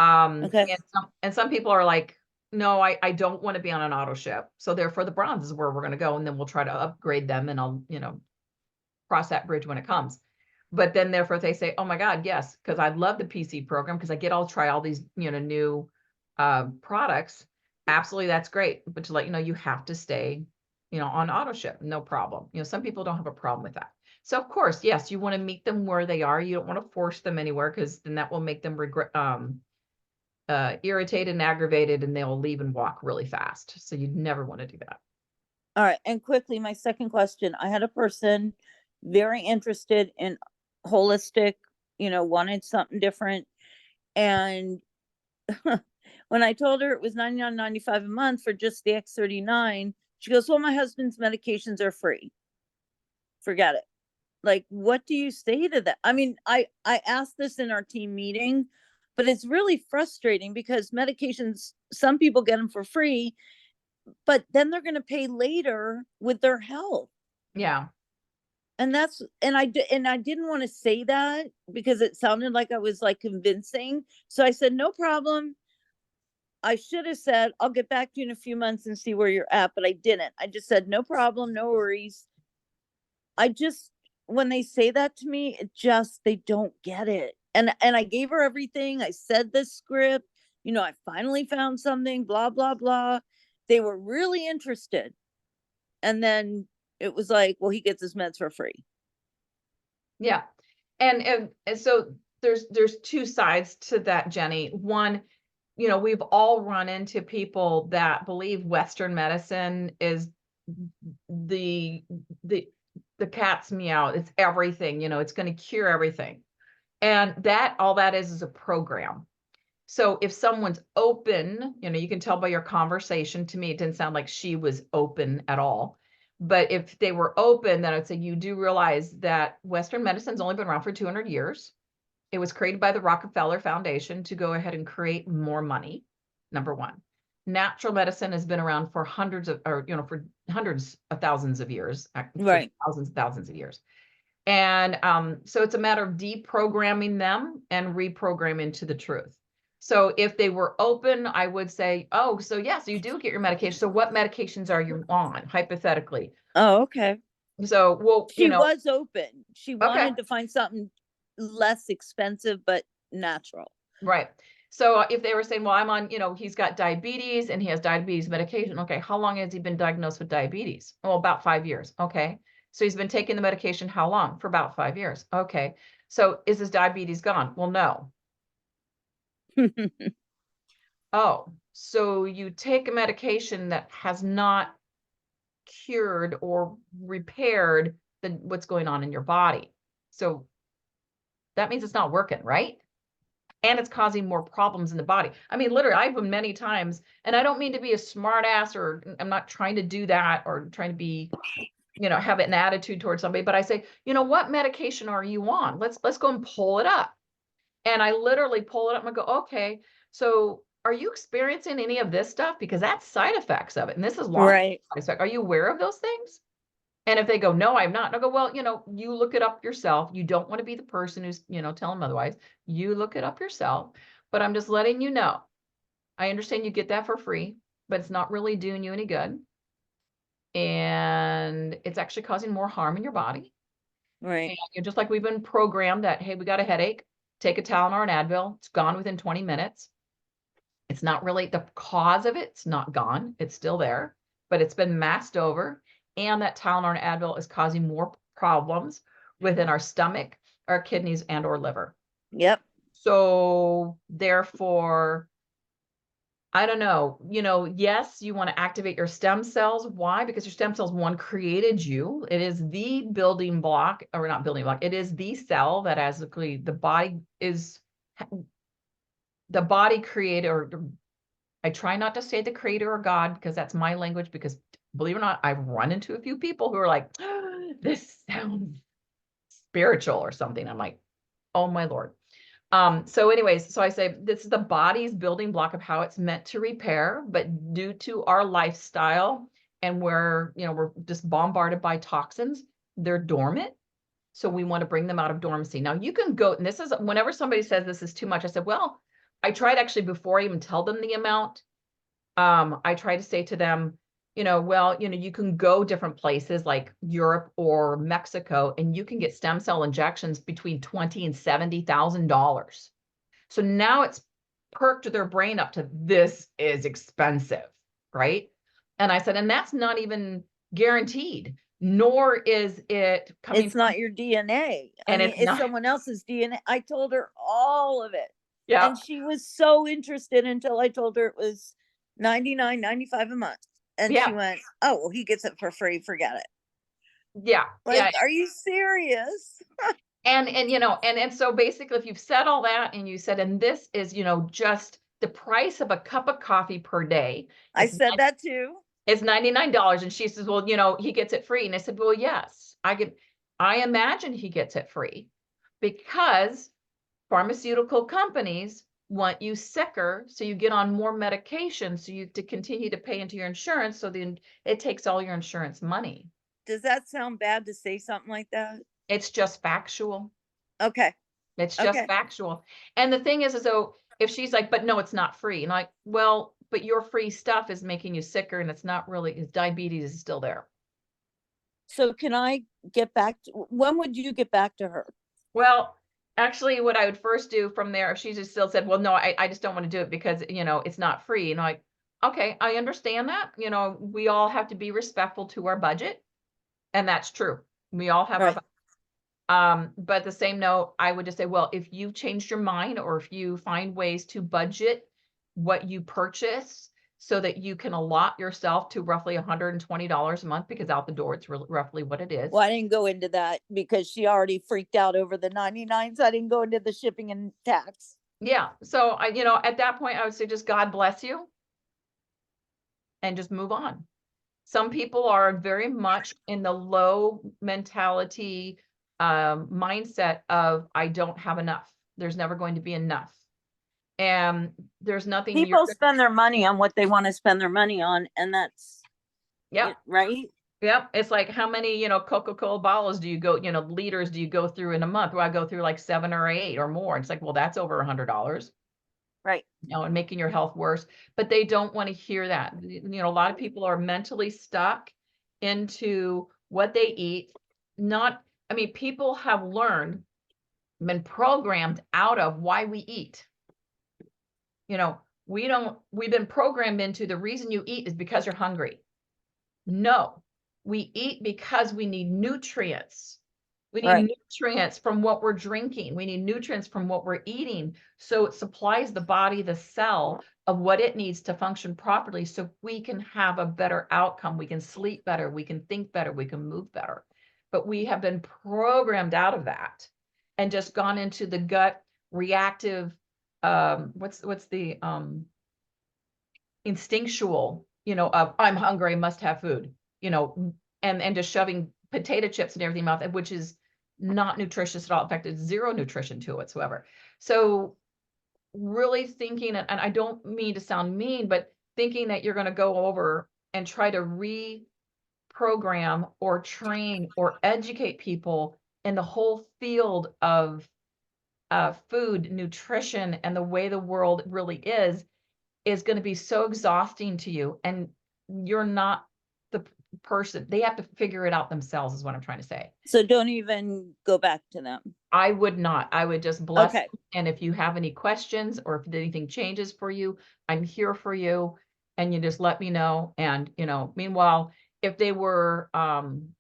Okay. And some people are like, no, I don't want to be on an auto ship. So therefore the bronze is where we're going to go. And then we'll try to upgrade them, and I'll, cross that bridge when it comes. But then therefore they say, oh my God, yes, because I love the PC program because I'll try all these, new products. Absolutely, that's great. But to let you know, you have to stay, on auto ship, no problem. Some people don't have a problem with that. So of course, yes, you want to meet them where they are. You don't want to force them anywhere, because then that will make them irritated and aggravated, and they'll leave and walk really fast. So you'd never want to do that. All right. And quickly, my second question. I had a person very interested in holistic, wanted something different. And when I told her it was $99.95 a month for just the X39, she goes, well, my husband's medications are free. Forget it. Like, what do you say to that? I mean, I asked this in our team meeting, but it's really frustrating because medications, some people get them for free, but then they're going to pay later with their health. Yeah. And I didn't want to say that because it sounded like I was like convincing. So I said, no problem. I should have said, I'll get back to you in a few months and see where you're at, but I didn't. I just said, no problem, no worries. When they say that to me, they don't get it. And I gave her everything. I said the script, I finally found something, blah, blah, blah. They were really interested. And then it was like, well, he gets his meds for free. Yeah. And so there's two sides to that, Jenny. One, we've all run into people that believe Western medicine is the the cat's meow. It's everything, it's going to cure everything. And all that is a program. So if someone's open, you can tell by your conversation, to me, it didn't sound like she was open at all. But if they were open, then I'd say you do realize that Western medicine's only been around for 200 years. It was created by the Rockefeller Foundation to go ahead and create more money, number one. Natural medicine has been around for hundreds of thousands of years, Right. thousands of years. And so it's a matter of deprogramming them and reprogramming to the truth. So if they were open, I would say, oh, so yes, you do get your medication. So what medications are you on, hypothetically? Oh, okay. So, well, She was open. She okay, wanted to find something less expensive, but natural. right. So if they were saying, well, I'm on, he's got diabetes and he has diabetes medication. Okay, how long has he been diagnosed with diabetes? Well, about 5 years. Okay. So he's been taking the medication how long? For about 5 years. Okay. So is his diabetes gone? Well, no. Oh, so you take a medication that has not cured or repaired what's going on in your body. So that means it's not working, right? And it's causing more problems in the body. I mean, literally, I've been many times, and I don't mean to be a smart ass, or I'm not trying to do that, or trying to be, have an attitude towards somebody, but I say, what medication are you on? Let's go and pull it up. And I literally pull it up and go, okay, so are you experiencing any of this stuff? Because that's side effects of it. And this is long Right. side effects. Are you aware of those things? And if they go, no, I'm not, I'll go, well, you look it up yourself. You don't want to be the person who's, telling them otherwise. You look it up yourself. But I'm just letting you know. I understand you get that for free, but it's not really doing you any good. And it's actually causing more harm in your body. Right. And just like we've been programmed that, hey, we got a headache, take a Tylenol or an Advil. It's gone within 20 minutes. It's not really the cause of it. It's not gone. It's still there, but it's been masked over. And that Tylenol and Advil is causing more problems within our stomach, our kidneys, and or liver. Yep. So therefore, I don't know, yes, you want to activate your stem cells. Why? Because your stem cells, one, created you. It is the building block, or not building block. It is the cell that as the body created, or I try not to say the creator or God, because that's my language, because believe it or not, I've run into a few people who are like, oh, this sounds spiritual or something. I'm like, oh my Lord. So anyways, so I say this is the body's building block of how it's meant to repair, but due to our lifestyle and we're just bombarded by toxins, they're dormant. So we want to bring them out of dormancy. Now you can go, and this is whenever somebody says this is too much, I said, well, I tried actually before I even tell them the amount. I try to say to them, well, you can go different places like Europe or Mexico, and you can get stem cell injections between $20,000 and $70,000. So now it's perked their brain up to this is expensive, right? And I said, and that's not even guaranteed, nor is it coming It's not your DNA. I and mean, it's it's not, someone else's DNA. I told her all of it. yeah, And she was so interested until I told her it was $99.95 a month. And she yeah, went, oh, well, he gets it for free. Forget it. yeah, Like, yeah. are you serious? And so basically, if you've said all that and you said, and this is, just the price of a cup of coffee per day, I said that too. it's $99. And she says, well, he gets it free. And I said, well, yes, I imagine he gets it free because pharmaceutical companies want you sicker. So you get on more medication. So you to continue to pay into your insurance. So then it takes all your insurance money. Does that sound bad to say something like that? It's just factual. Okay. It's just Okay. factual. And the thing is though, if she's like, but no, it's not free. And like, well, but your free stuff is making you sicker and it's not really, his diabetes is still there. So can I get back to, when would you get back to her? Well, actually what I would first do from there, if she just still said, well, no, I just don't want to do it because, it's not free. And I'm like, okay, I understand that. We all have to be respectful to our budget. And that's true. We all have our Right. budget. But the same note, I would just say, well, if you've changed your mind or if you find ways to budget what you purchase so that you can allot yourself to roughly $120 a month, because out the door, it's roughly what it is. Well, I didn't go into that because she already freaked out over the 99. So I didn't go into the shipping and tax. Yeah. So I, at that point, I would say just God bless you and just move on. Some people are very much in the low mentality mindset of I don't have enough. There's never going to be enough. And there's nothing People spend their money on what they want to spend their money on, and that's right. Yep. It's like how many, Coca-Cola bottles do you go, liters do you go through in a month? Well, I go through like 7 or 8 or more. It's like, well, that's over $100. Right. And making your health worse, but they don't want to hear that. A lot of people are mentally stuck into what they eat. People have learned, been programmed out of why we eat. We've been programmed into the reason you eat is because you're hungry. No, we eat because we need nutrients. We need nutrients from what we're drinking. We need nutrients from what we're eating. So it supplies the body, the cell of what it needs to function properly so we can have a better outcome. We can sleep better. We can think better. We can move better. But we have been programmed out of that and just gone into the gut reactive, what's the instinctual, of I'm hungry, I must have food, and just shoving potato chips and everything in mouth, which is not nutritious at all. In fact, it's zero nutrition to it whatsoever. So really thinking, and I don't mean to sound mean, but thinking that you're going to go over and try to reprogram or train or educate people in the whole field of food, nutrition, and the way the world really is going to be so exhausting to you. And you're not the person. They have to figure it out themselves is what I'm trying to say. So don't even go back to them. I would not. I would just bless. Okay. And if you have any questions or if anything changes for you, I'm here for you. And you just let me know. And, meanwhile, if they were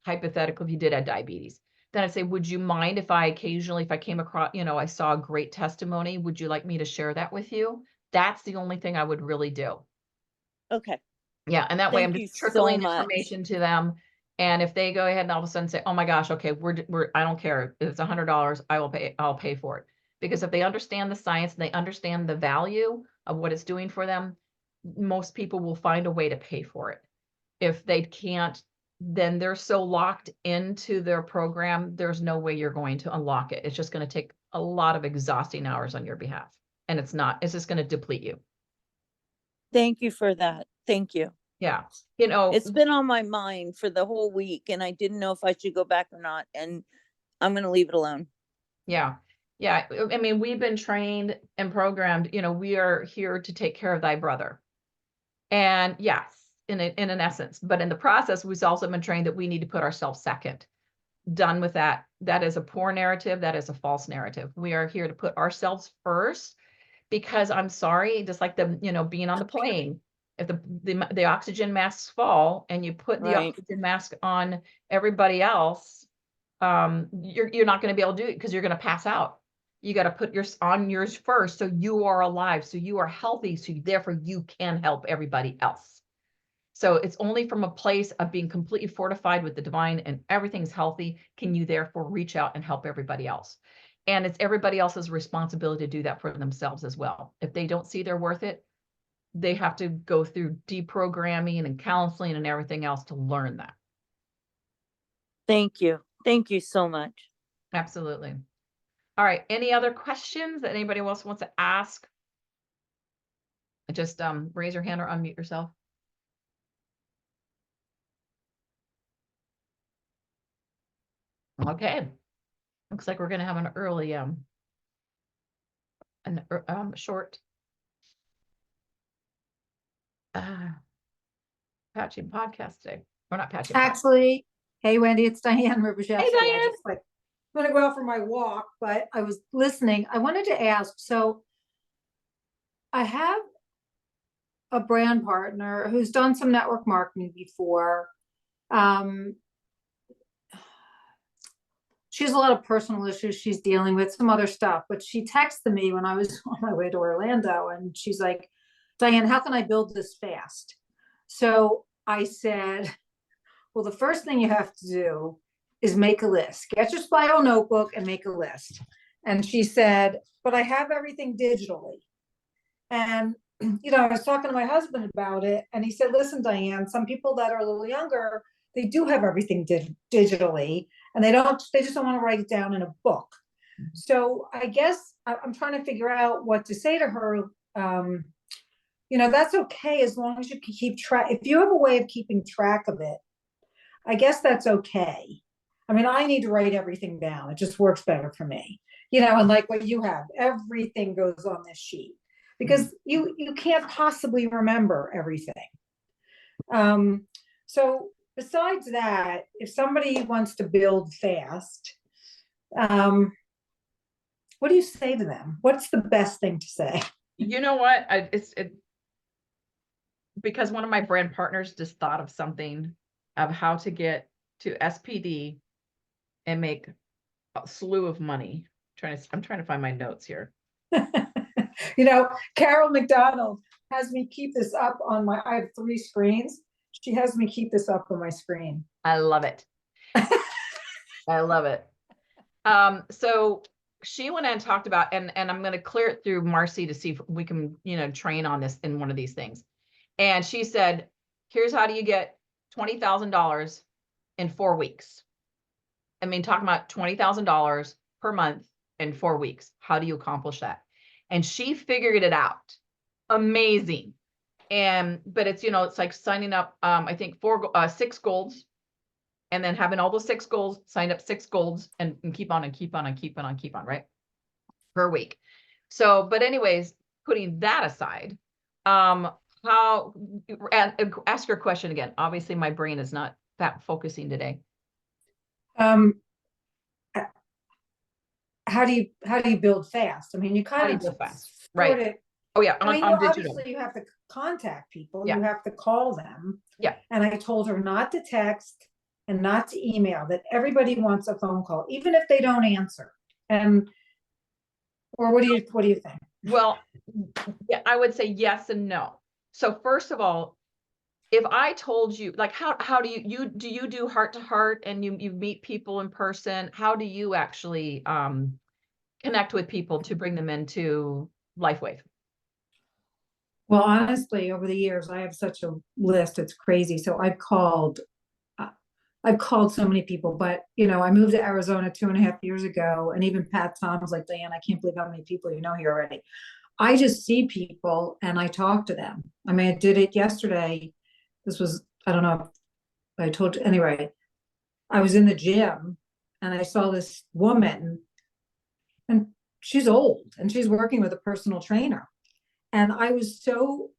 hypothetical, if you did have diabetes, then I'd say, would you mind if I occasionally, if I came across, I saw a great testimony, would you like me to share that with you? That's the only thing I would really do. Okay. Yeah, and that way I'm Thank you just so trickling much. information to them. And if they go ahead and all of a sudden say, oh my gosh, okay, I don't care. If it's $100, I'll pay for it. Because if they understand the science and they understand the value of what it's doing for them, most people will find a way to pay for it. If they can't, then they're so locked into their program, there's no way you're going to unlock it. It's just going to take a lot of exhausting hours on your behalf. And it's just going to deplete you. Thank you for that. Thank you. Yeah. It's been on my mind for the whole week and I didn't know if I should go back or not. And I'm going to leave it alone. Yeah. Yeah. I mean, we've been trained and programmed, we are here to take care of thy brother. And yes, in an essence, but in the process, we've also been trained that we need to put ourselves second. Done with that. That is a poor narrative. That is a false narrative. We are here to put ourselves first because I'm sorry, just like being on the plane, if the oxygen masks fall and you put the Right. oxygen mask on everybody else, you're not going to be able to do it because you're going to pass out. You got to put on yours first. So you are alive. So you are healthy. So therefore you can help everybody else. So it's only from a place of being completely fortified with the divine and everything's healthy. Can you therefore reach out and help everybody else? And it's everybody else's responsibility to do that for themselves as well. If they don't see they're worth it, they have to go through deprogramming and counseling and everything else to learn that. Thank you. Thank you so much. Absolutely. All right. Any other questions that anybody else wants to ask? Just raise your hand or unmute yourself. Okay. Looks like we're going to have an early, short patching podcast today. We're not patching. Actually, hey Wendy, it's Diane Rubishevsky. Hey, Diane. I just I'm gonna go out for my walk, but I was listening. I wanted to ask, so I have a brand partner who's done some network marketing before. She has a lot of personal issues she's dealing with, some other stuff, but she texted me when I was on my way to Orlando and she's like, Diane, how can I build this fast? So I said, well, the first thing you have to do is make a list. Get your spiral notebook and make a list. And she said, but I have everything digitally. And, I was talking to my husband about it and he said, listen, Diane, some people that are a little younger, they do have everything digitally and they just don't want to write it down in a book. So I guess I'm trying to figure out what to say to her. That's okay as long as you can keep track. If you have a way of keeping track of it, I guess that's okay. I mean, I need to write everything down. It just works better for me, and like what you have, everything goes on this sheet because you can't possibly remember everything. So besides that, if somebody wants to build fast, what do you say to them? What's the best thing to say? You know what? Because one of my brand partners just thought of something of how to get to SPD and make a slew of money. I'm trying to find my notes here. Carol McDonald has me keep this up on I have 3 screens. She has me keep this up on my screen. I love it. I love it. So she went and talked about, and I'm going to clear it through Marcy to see if we can, train on this in one of these things. And she said, here's how do you get $20,000 in 4 weeks. I mean, talking about $20,000 per month in 4 weeks. How do you accomplish that? And she figured it out. Amazing. But it's, it's like signing up, I think 6 golds and then having all those 6 goals, signed up 6 golds and keep on and keep on and keep on and keep on, right? Per week. So, but anyways, putting that aside, ask your question again. Obviously my brain is not that focusing today. How do you build fast? I mean, you kind of build fast, right? It. Oh yeah, on digital. Obviously you have to contact people. Yeah. You have to call them. Yeah. And I told her not to text and not to email, that everybody wants a phone call, even if they don't answer. Or what do you think? Well, yeah, I would say yes and no. So first of all, if I told you, like, how do you do heart to heart and you meet people in person? How do you actually connect with people to bring them into LifeWave? Well, honestly, over the years, I have such a list, it's crazy. So uh, I've called so many people, but I moved to Arizona 2.5 years ago, and even Pat Tom was like, Diane, I can't believe how many people you know here already. I just see people and I talk to them. I mean, I did it yesterday. This was, I don't know if I told you, anyway, I was in the gym and I saw this woman, and she's old and she's working with a personal trainer. And I was so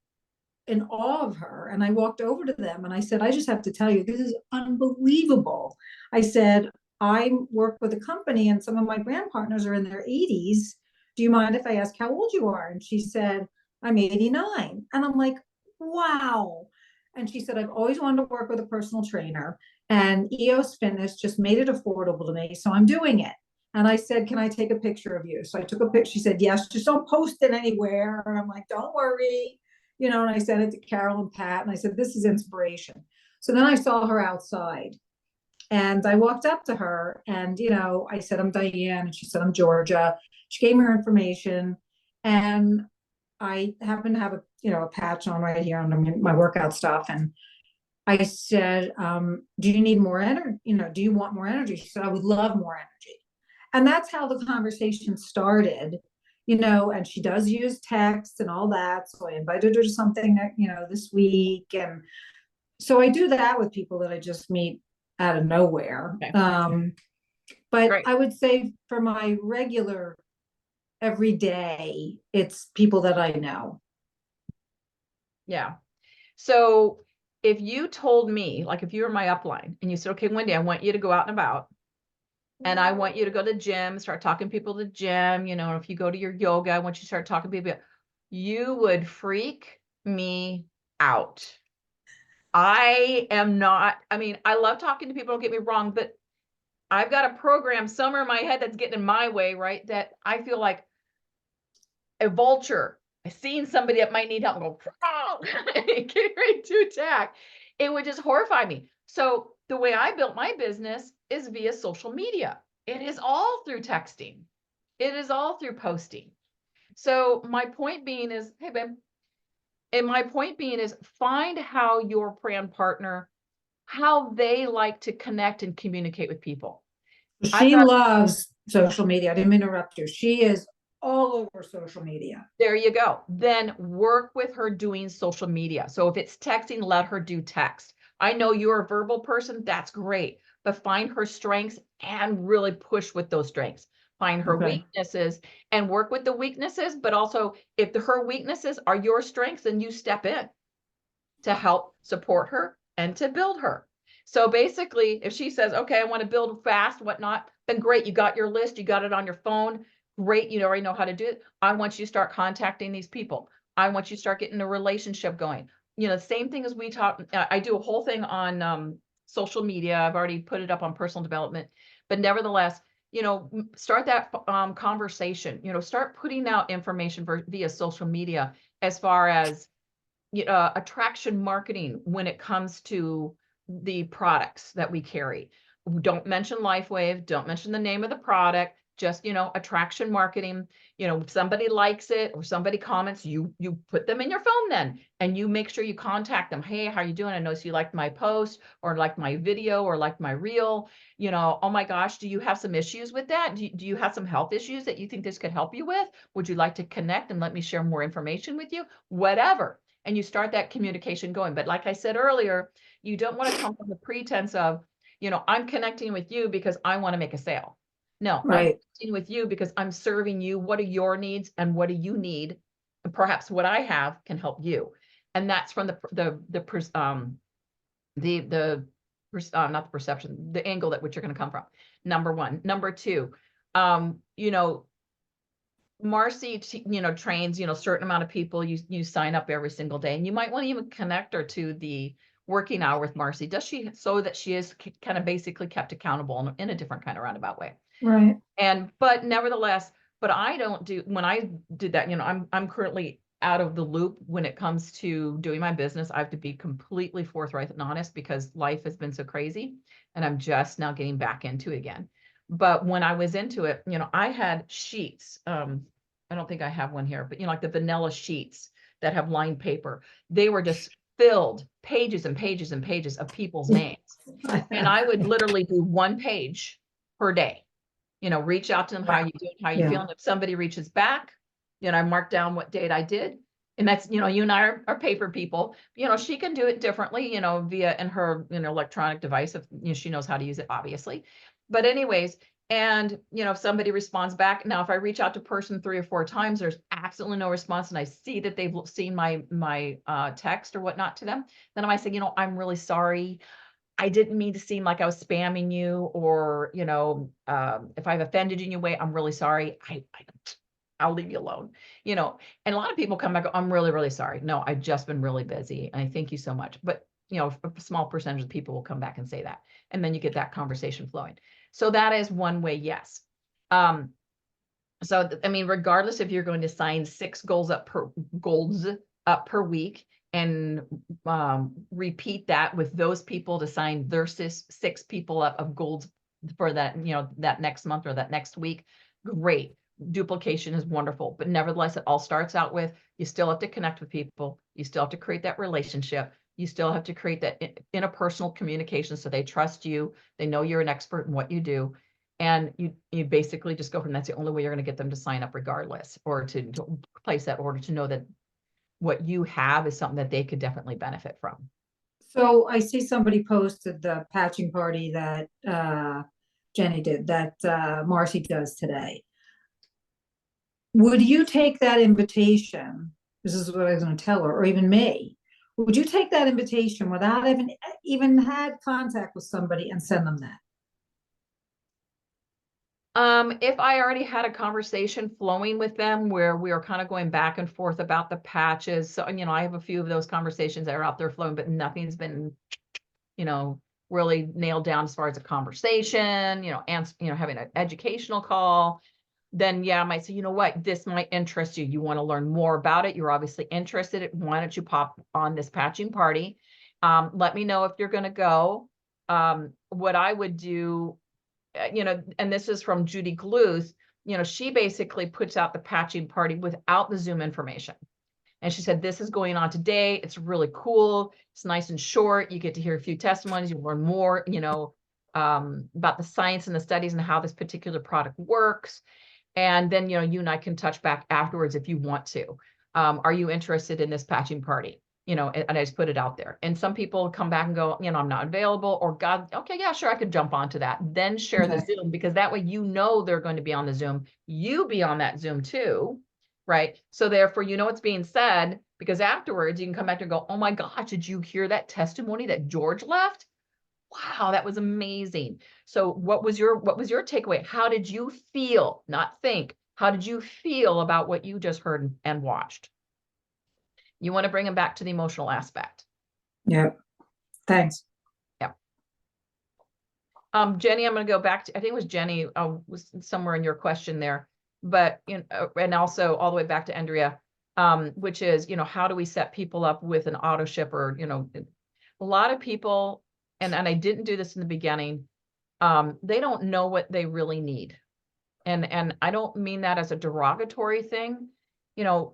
in awe of her. And I walked over to them and I said, I just have to tell you, this is unbelievable. I said, I work with a company and some of my brand partners are in their 80s. Do you mind if I ask how old you are? And she said, I'm 89. And I'm like, wow. And she said, I've always wanted to work with a personal trainer, and EOS Fitness just made it affordable to me. So I'm doing it. And I said, can I take a picture of you? So I took a picture. She said, yes, just don't post it anywhere. And I'm like, don't worry. And I sent it to Carol and Pat, and I said, this is inspiration. So then I saw her outside, and I walked up to her and, I said, I'm Diane. And she said, I'm Georgia. She gave me her information, and I happen to have a patch on right here under my workout stuff. And I said, do you need more energy? Do you want more energy? She said, I would love more energy. And that's how the conversation started, and she does use text and all that. So I invited her to something that, this week. And so I do that with people that I just meet out of nowhere. Okay. But Great. I would say for my regular every day, it's people that I know. Yeah. So if you told me, like if you were my upline and you said, okay, Wendy, I want you to go out and about, and I want you to go to the gym, start talking to people at the gym, if you go to your yoga, I want you to start talking to people, you would freak me out. I love talking to people, don't get me wrong, but I've got a program somewhere in my head that's getting in my way, right? That I feel like a vulture. I seen somebody that might need help and go, oh, get ready to attack. It would just horrify me. So the way I built my business is via social media. It is all through texting. It is all through posting. So my point being is, hey, babe, and my point being is find how your brand partner, how they like to connect and communicate with people. She loves social media. I didn't interrupt you. She is all over social media. There you go. Then work with her doing social media. So if it's texting, let her do text. I know you're a verbal person. That's great. But find her strengths and really push with those strengths. Find her weaknesses and work with the weaknesses. But also, if her weaknesses are your strengths, then you step in to help support her and to build her. So basically, if she says, okay, I want to build fast, whatnot, then great. You got your list. You got it on your phone. Great, you already know how to do it. I want you to start contacting these people. I want you to start getting a relationship going. Same thing as we talk. I do a whole thing on social media. I've already put it up on personal development, but nevertheless, start that conversation. Start putting out information via social media as far as attraction marketing when it comes to the products that we carry. Don't mention LifeWave. Don't mention the name of the product. Just, attraction marketing. If somebody likes it or somebody comments, you put them in your phone then, and you make sure you contact them. Hey, how are you doing? I noticed you liked my post or liked my video or liked my reel. Oh my gosh, do you have some issues with that? Do you have some health issues that you think this could help you with? Would you like to connect and let me share more information with you? Whatever. And you start that communication going. But like I said earlier, you don't want to come from the pretense of, I'm connecting with you because I want to make a sale. No, I'm connecting with you because I'm serving you. What are your needs and what do you need? And perhaps what I have can help you. And that's from not the perception, the angle that which you're going to come from. Number one. Number two, Marcy, trains, certain amount of people. You sign up every single day, and you might want to even connect her to the working hour with Marcy. Does she, so that she is kind of basically kept accountable in a different kind of roundabout way. Right. But nevertheless, But I don't do, when I did that, I'm currently out of the loop when it comes to doing my business. I have to be completely forthright and honest because life has been so crazy and I'm just now getting back into it again. But when I was into it, I had sheets. I don't think I have one here, but like the vanilla sheets that have lined paper. They were just filled pages and pages and pages of people's names. And I would literally do one page per day. Reach out to them, how you doing, how you Yeah. feeling. If somebody reaches back, I mark down what date I did. And that's, you and I are paper people. She can do it differently, via in her, electronic device if she knows how to use it, obviously. But anyways, and if somebody responds back, now if I reach out to person 3 or 4 times, there's absolutely no response, and I see that they've seen my text or whatnot to them, then I might say, I'm really sorry. I didn't mean to seem like I was spamming you, or, if I've offended you in your way, I'm really sorry. I'll leave you alone, and a lot of people come back, I'm really, really sorry. No, I've just been really busy and I thank you so much. But, a small percentage of people will come back and say that, and then you get that conversation flowing. So that is one way. Yes. So, I mean, regardless if you're going to sign 6 goals up per week, and repeat that with those people to sign their 6 people up of goals for that, that next month or that next week, great. Duplication is wonderful, but nevertheless, it all starts out with, you still have to connect with people. You still have to create that relationship. You still have to create that interpersonal communication so they trust you. They know you're an expert in what you do. And you basically just go from, that's the only way you're going to get them to sign up regardless, or to place that order, to know that what you have is something that they could definitely benefit from. So I see somebody posted the patching party that Jenny did, that Marcy does today. Would you take that invitation? This is what I was going to tell her, or even me. Would you take that invitation without even had contact with somebody and send them that? If I already had a conversation flowing with them where we are kind of going back and forth about the patches, so, I have a few of those conversations that are out there flowing, but nothing's been, really nailed down as far as a conversation, and, having an educational call, then yeah, I might say, what, this might interest you. You want to learn more about it. You're obviously interested. Why don't you pop on this patching party? Let me know if you're going to go. What I would do, and this is from Judy Gluth, she basically puts out the patching party without the Zoom information. And she said, this is going on today. It's really cool. It's nice and short. You get to hear a few testimonies. You learn more, about the science and the studies and how this particular product works. And then, you and I can touch back afterwards if you want to. Are you interested in this patching party? And I just put it out there. And some people come back and go, I'm not available, or God, okay, yeah, sure, I could jump onto that. Then share the Zoom, because that way, they're going to be on the Zoom. You be on that Zoom too, right? So therefore, what's being said, because afterwards you can come back and go, oh my gosh, did you hear that testimony that George left? Wow, that was amazing. So what was your takeaway? How did you feel? Not think. How did you feel about what you just heard and watched? You want to bring them back to the emotional aspect. Yep. Thanks. Yeah. Jenny, I'm going to go back to, I think it was Jenny, was somewhere in your question there, but, and also all the way back to Andrea, which is, how do we set people up with an auto ship, or, a lot of people, and I didn't do this in the beginning, they don't know what they really need. And I don't mean that as a derogatory thing.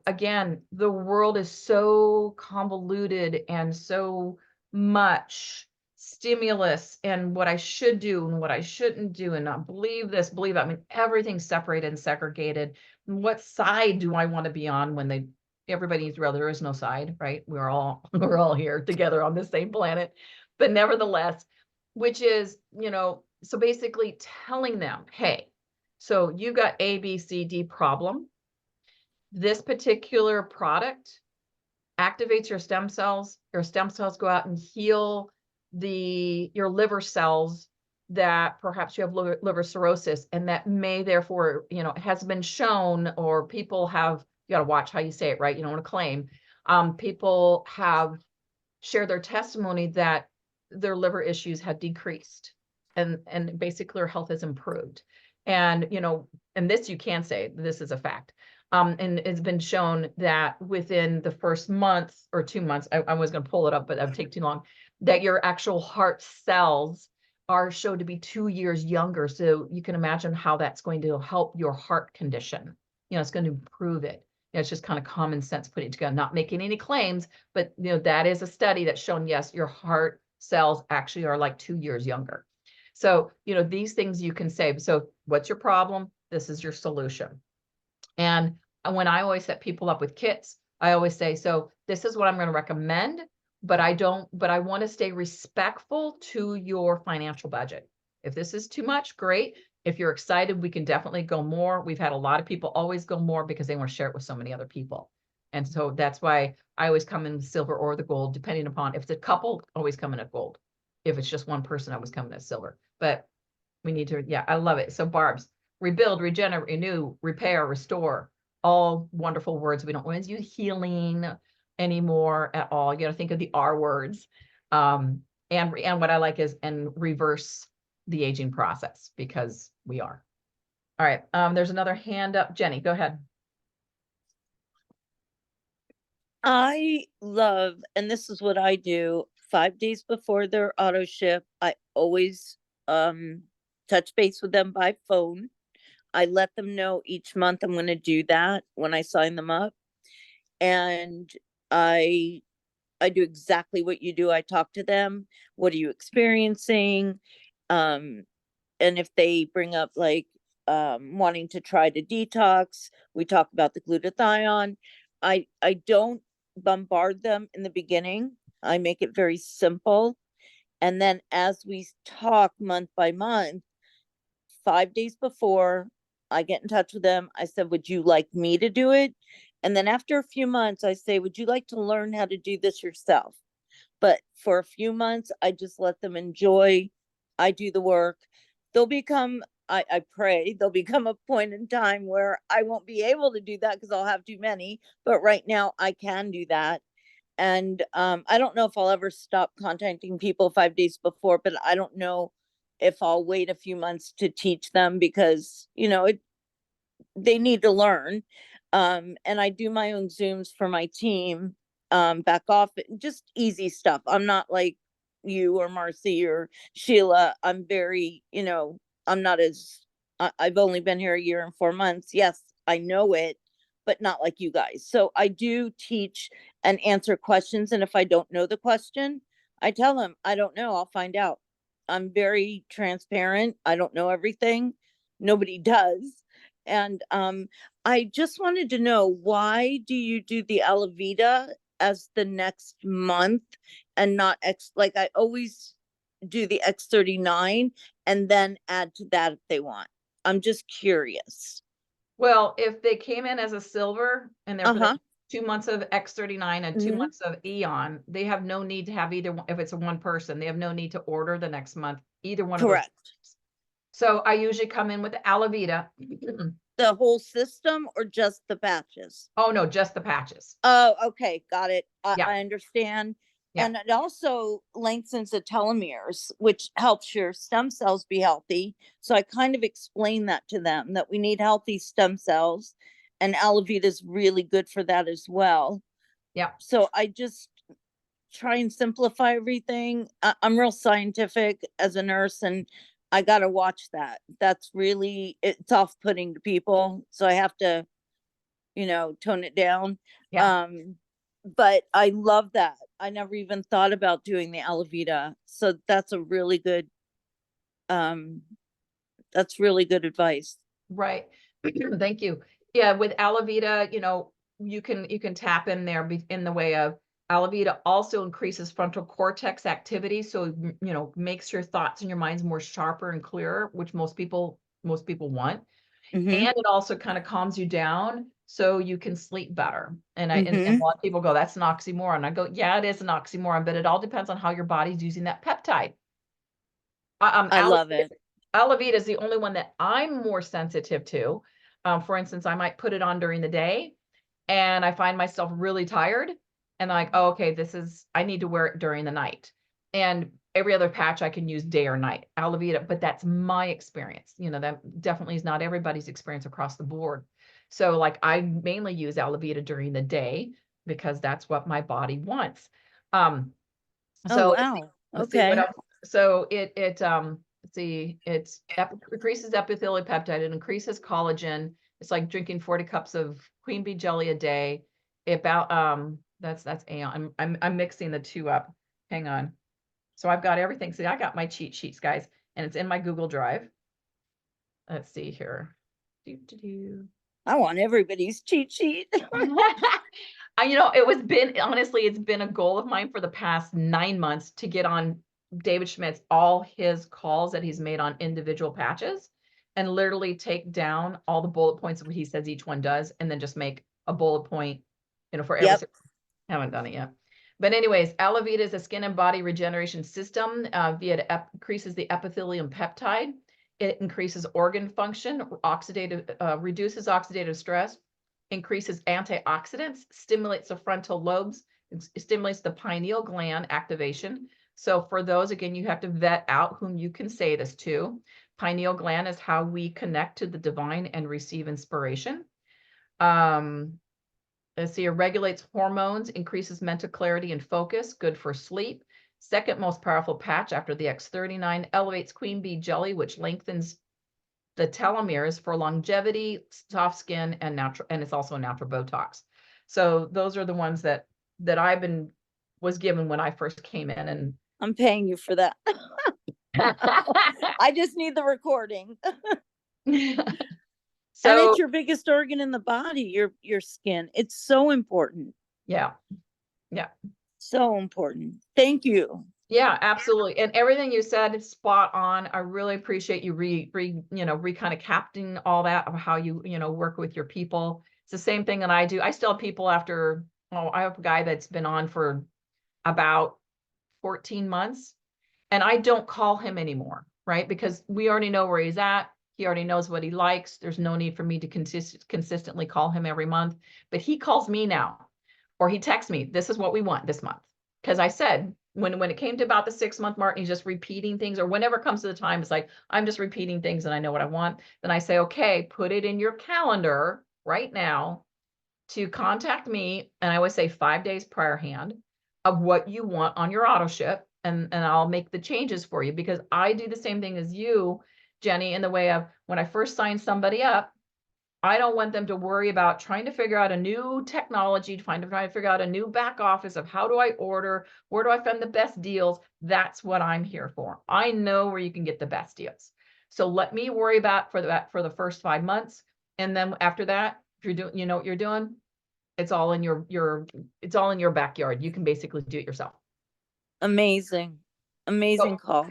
Again, the world is so convoluted and so much stimulus, and what I should do and what I shouldn't do, and not believe this, believe that. I mean, everything's separated and segregated. What side do I want to be on when everybody needs to realize there is no side, right? We're all here together on the same planet. But nevertheless, which is, so basically telling them, hey, so you got A, B, C, D problem. This particular product activates your stem cells. Your stem cells go out and heal your liver cells that perhaps you have liver cirrhosis, and that may therefore, has been shown, or people have, you got to watch how you say it, right? You don't want to claim. People have shared their testimony that their liver issues have decreased, and basically their health has improved. And, and this you can say, this is a fact. And it's been shown that within the first month or 2 months, I was going to pull it up, but that would take too long, that your actual heart cells are showed to be 2 years younger. So you can imagine how that's going to help your heart condition. It's going to improve it. It's just kind of common sense putting it together, not making any claims, but that is a study that's shown, yes, your heart cells actually are like 2 years younger. So, these things you can say. So what's your problem? This is your solution. And when I always set people up with kits, I always say, so this is what I'm going to recommend, but I want to stay respectful to your financial budget. If this is too much, great. If you're excited, we can definitely go more. We've had a lot of people always go more because they want to share it with so many other people. And so that's why I always come in silver or the gold, depending upon if it's a couple, always come in at gold. If it's just one person, I was coming at silver. But we need to, yeah, I love it. So Barb's, rebuild, regenerate, renew, repair, restore, all wonderful words. We don't want to use healing anymore at all. You got to think of the R words. And what I like is, and reverse the aging process, because we are. All right. There's another hand up. Jenny, go ahead. I love, and this is what I do, 5 days before their auto ship, I always touch base with them by phone. I let them know each month I'm going to do that when I sign them up. And I do exactly what you do. I talk to them. What are you experiencing? And if they bring up like wanting to try to detox, we talk about the glutathione. I don't bombard them in the beginning. I make it very simple. And then as we talk month by month, 5 days before, I get in touch with them. I said, would you like me to do it? And then after a few months, I say, would you like to learn how to do this yourself? But for a few months, I just let them enjoy. I do the work. They'll become, I pray, there'll become a point in time where I won't be able to do that because I'll have too many. But right now I can do that. And I don't know if I'll ever stop contacting people 5 days before, but I don't know if I'll wait a few months to teach them because, they need to learn. And I do my own Zooms for my team, back off, just easy stuff. I'm not like you or Marcy or Sheila. I'm very, I'm not as, I've only been here 1 year and 4 months. Yes, I know it, but not like you guys. So I do teach and answer questions. And if I don't know the question, I tell them, I don't know, I'll find out. I'm very transparent. I don't know everything. Nobody does. And I just wanted to know, why do you do the Alavita as the next month and not like I always do the X39 and then add to that if they want? I'm just curious. Well, if they came in as a silver and they're for Uh-huh. the 2 months of X39 and 2 Mhm. months of Eon, they have no need to have either one. If it's a one person, they have no need to order the next month, either one of those. Correct. So I usually come in with the Alavita. The whole system or just the patches? Oh, no, just the patches. Oh, okay, got it. Yeah. I understand. Yeah. And it also lengthens the telomeres, which helps your stem cells be healthy. So I kind of explain that to them, that we need healthy stem cells, and Alavita is really good for that as well. Yeah. So I just try and simplify everything. I'm real scientific as a nurse, and I got to watch that. That's really, it's off-putting to people. So I have to, tone it down. Yeah. But I love that. I never even thought about doing the Alavita. So that's a really good, that's really good advice. Right. Thank you. Yeah, with Alavita, you can tap in there in the way of Alavita also increases frontal cortex activity. So, makes your thoughts and your minds more sharper and clearer, which most people want. Mhm. And it also kind of calms you down so you can sleep better. And and a Mhm. lot of people go, that's an oxymoron. I go, yeah, it is an oxymoron, but it all depends on how your body's using that peptide. I love it. Alavita is the only one that I'm more sensitive to. For instance, I might put it on during the day and I find myself really tired and like, oh, okay, I need to wear it during the night. And every other patch I can use day or night, Alavita, but that's my experience. You know, that definitely is not everybody's experience across the board. So like I mainly use Alavita during the day because that's what my body wants. Oh, So wow. let's see what Okay. else. So let's see, increases epithelial peptide, it increases collagen. It's like drinking 40 cups of queen bee jelly a day. That's Aeon. I'm mixing the two up. Hang on. So I've got everything. See, I got my cheat sheets, guys, and it's in my Google Drive. Let's see here. I want everybody's cheat sheet. You know, honestly, it's been a goal of mine for the past 9 months to get on David Schmidt's, all his calls that he's made on individual patches and literally take down all the bullet points of what he says each one does, and then just make a bullet point, you know, for every, Yep. haven't done it yet. But anyways, Alavita is a skin and body regeneration system increases the epithelium peptide. It increases organ function, reduces oxidative stress, increases antioxidants, stimulates the frontal lobes, stimulates the pineal gland activation. So for those, again, you have to vet out whom you can say this to. Pineal gland is how we connect to the divine and receive inspiration. Let's see, it regulates hormones, increases mental clarity and focus, good for sleep. Second most powerful patch after the X39, elevates queen bee jelly, which lengthens the telomeres for longevity, soft skin, and it's also a natural Botox. So those are the ones that was given when I first came in, and I'm paying you for that. I just need the recording. so And it's your biggest organ in the body, your skin. It's so important. yeah. So important. Thank you. Yeah, absolutely. And everything you said is spot on. I really appreciate you kind of capturing all that of how you work with your people. It's the same thing that I do. I still have people after, I have a guy that's been on for about 14 months, and I don't call him anymore, right? Because we already know where he's at. He already knows what he likes. There's no need for me to consistently call him every month, but he calls me now, or he texts me, this is what we want this month. Because I said, when it came to about the 6-month mark, and he's just repeating things, or whenever it comes to the time, it's like, I'm just repeating things and I know what I want. Then I say, okay, put it in your calendar right now to contact me. And I always say 5 days prior hand of what you want on your auto ship. And I'll make the changes for you, because I do the same thing as you, Jenny, in the way of when I first sign somebody up, I don't want them to worry about trying to figure out a new technology, trying to figure out a new back office of how do I order, where do I find the best deals? That's what I'm here for. I know where you can get the best deals. So let me worry about for the first 5 months. And then after that, if you're doing, you know what you're doing, it's all in it's all in your backyard. You can basically do it yourself. Amazing. Amazing call.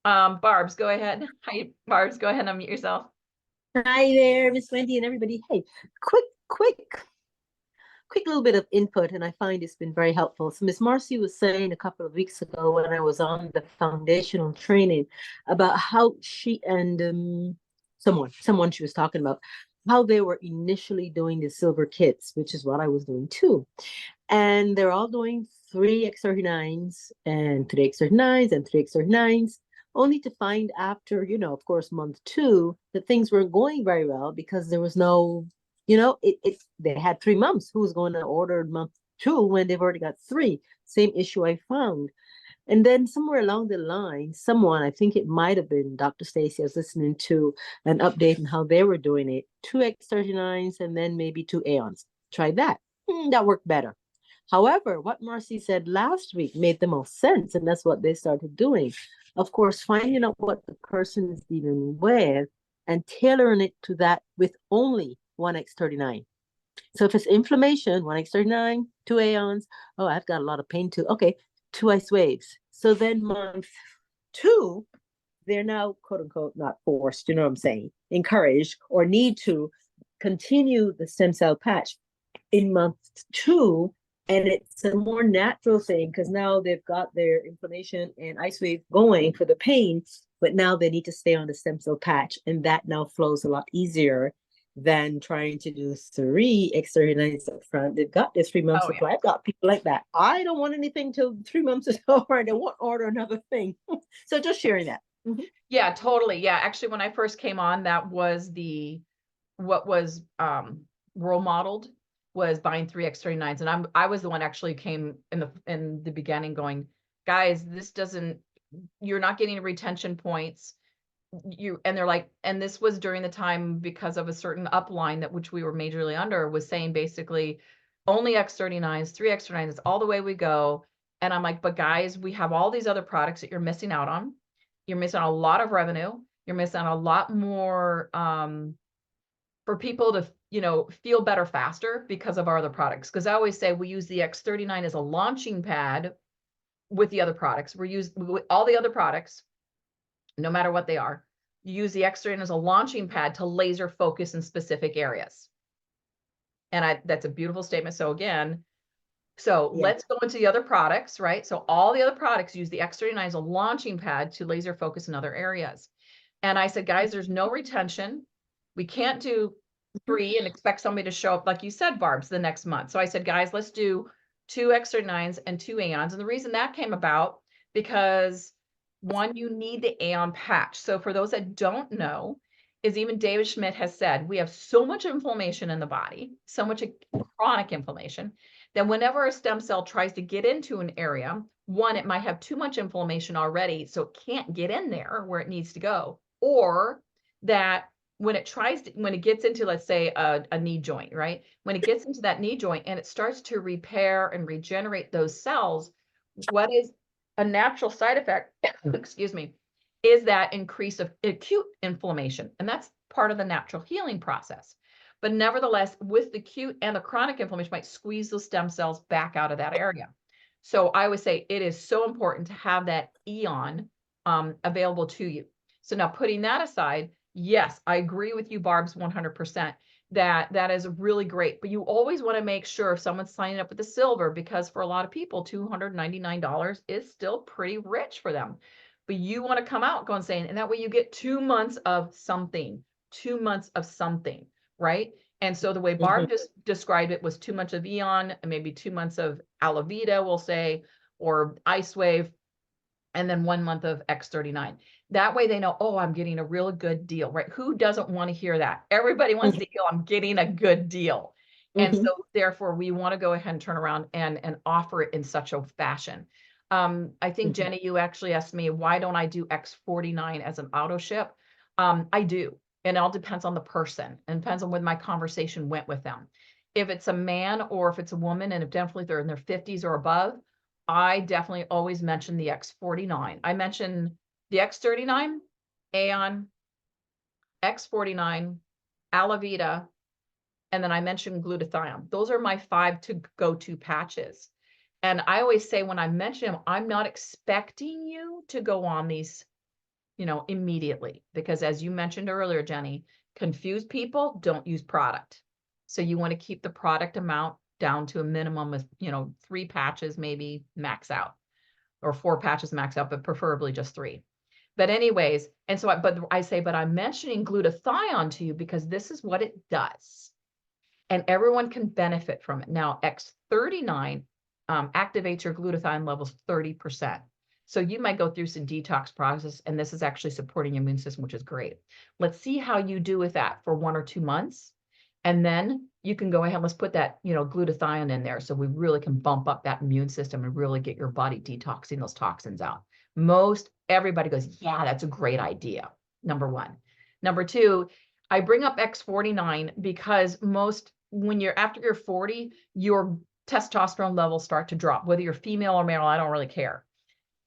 Barb's, go ahead. Hi, Barb's, go ahead and unmute yourself. Hi there, Miss Wendy and everybody. Hey, quick little bit of input, and I find it's been very helpful. So Miss Marcy was saying a couple of weeks ago when I was on the foundational training about how she and someone she was talking about, how they were initially doing the silver kits, which is what I was doing too. And they're all doing 3 X39s and 3 X39s and 3 X39s. Only to find after, of course, month 2, that things weren't going very well because there was no, they had 3 months. Who's going to order month 2 when they've already got 3? Same issue I found. And then somewhere along the line, someone, I think it might have been Dr. Stacy, I was listening to an update on how they were doing it. 2 X39s and then maybe 2 Aeons. Try that. That worked better. However, what Marcy said last week made the most sense, and that's what they started doing. Of course, finding out what the person is dealing with and tailoring it to that with only 1 X39. So if it's inflammation, 1 X39, 2 Aeons, oh, I've got a lot of pain too. Okay, 2 ice waves. So then month 2, they're now, quote unquote, not forced, you know what I'm saying, encouraged or need to continue the stem cell patch in month 2. And it's a more natural thing because now they've got their inflammation and ice wave going for the pain, but now they need to stay on the stem cell patch, and that now flows a lot easier than trying to do 3 X39s up front. They've got this 3-month Oh, yeah. supply. I've got people like that. I don't want anything till 3 months is over. I don't want to order another thing. So just sharing that. Yeah, totally. Yeah. Actually, when I first came on, that was what was role modeled was buying 3 X39s. And I was the one actually came in the beginning going, guys, you're not getting retention points. And they're like, and this was during the time because of a certain upline that which we were majorly under was saying basically only X39s, 3 X39s, it's all the way we go. And I'm like, but guys, we have all these other products that you're missing out on. You're missing a lot of revenue. You're missing a lot more for people to, feel better faster because of our other products. Because I always say we use the X39 as a launching pad with the other products. With all the other products, no matter what they are. You use the X39 as a launching pad to laser focus in specific areas. And that's a beautiful statement. So again, let's go into the other products, right? So all the other products use the X39 as a launching pad to laser focus in other areas. And I said, guys, there's no retention. We can't do 3 and expect somebody to show up, like you said, Barb's, the next month. So I said, guys, let's do 2 X39s and 2 Aeons. And the reason that came about, because one, you need the Aeon patch. So for those that don't know, is even David Schmidt has said, we have so much inflammation in the body, so much chronic inflammation, that whenever a stem cell tries to get into an area, one, it might have too much inflammation already, so it can't get in there where it needs to go. Or that when it gets into, let's say, a knee joint, right? When it gets into that knee joint and it starts to repair and regenerate those cells, what is a natural side effect, excuse me, is that increase of acute inflammation. And that's part of the natural healing process. But nevertheless, with the acute and the chronic inflammation might squeeze those stem cells back out of that area. So I would say it is so important to have that Aeon available to you. So now putting that aside, yes, I agree with you, Barb's 100%. That is really great, but you always want to make sure if someone's signing up with the silver, because for a lot of people, $299 is still pretty rich for them. But you want to come out going saying, and that way you get 2 months of something, 2 months of something, right? And so the way Barb just described it was 2 months of Aeon and maybe 2 months of Alavita, we'll say, or Ice Wave, and then 1 month of X39. That way they know, oh, I'm getting a real good deal, right? Who doesn't want to hear that? Everybody wants to hear, I'm getting a good deal. And so therefore we want to go ahead and turn around and offer it in such a fashion. I think, Jenny, you actually asked me, why don't I do X49 as an auto ship? I do. And it all depends on the person and depends on when my conversation went with them. If it's a man or if it's a woman, and if definitely they're in their 50s or above, I definitely always mention the X49. I mention the X39, Aeon, X49, Alavita, and then I mentioned glutathione. Those are my 5 to go-to patches. And I always say when I mention them, I'm not expecting you to go on these, immediately, because as you mentioned earlier, Jenny, confused people don't use product. So you want to keep the product amount down to a minimum of, 3 patches, maybe max out, or 4 patches max out, but preferably just 3. But anyways, and so, but I'm mentioning glutathione to you because this is what it does. And everyone can benefit from it. Now, X39 activates your glutathione levels 30%. So you might go through some detox process, and this is actually supporting your immune system, which is great. Let's see how you do with that for 1 or 2 months. And then you can go ahead, let's put that, glutathione in there so we really can bump up that immune system and really get your body detoxing those toxins out. Everybody goes, yeah, that's a great idea. Number 1. Number 2, I bring up X49 because when you're after you're 40, your testosterone levels start to drop, whether you're female or male, I don't really care.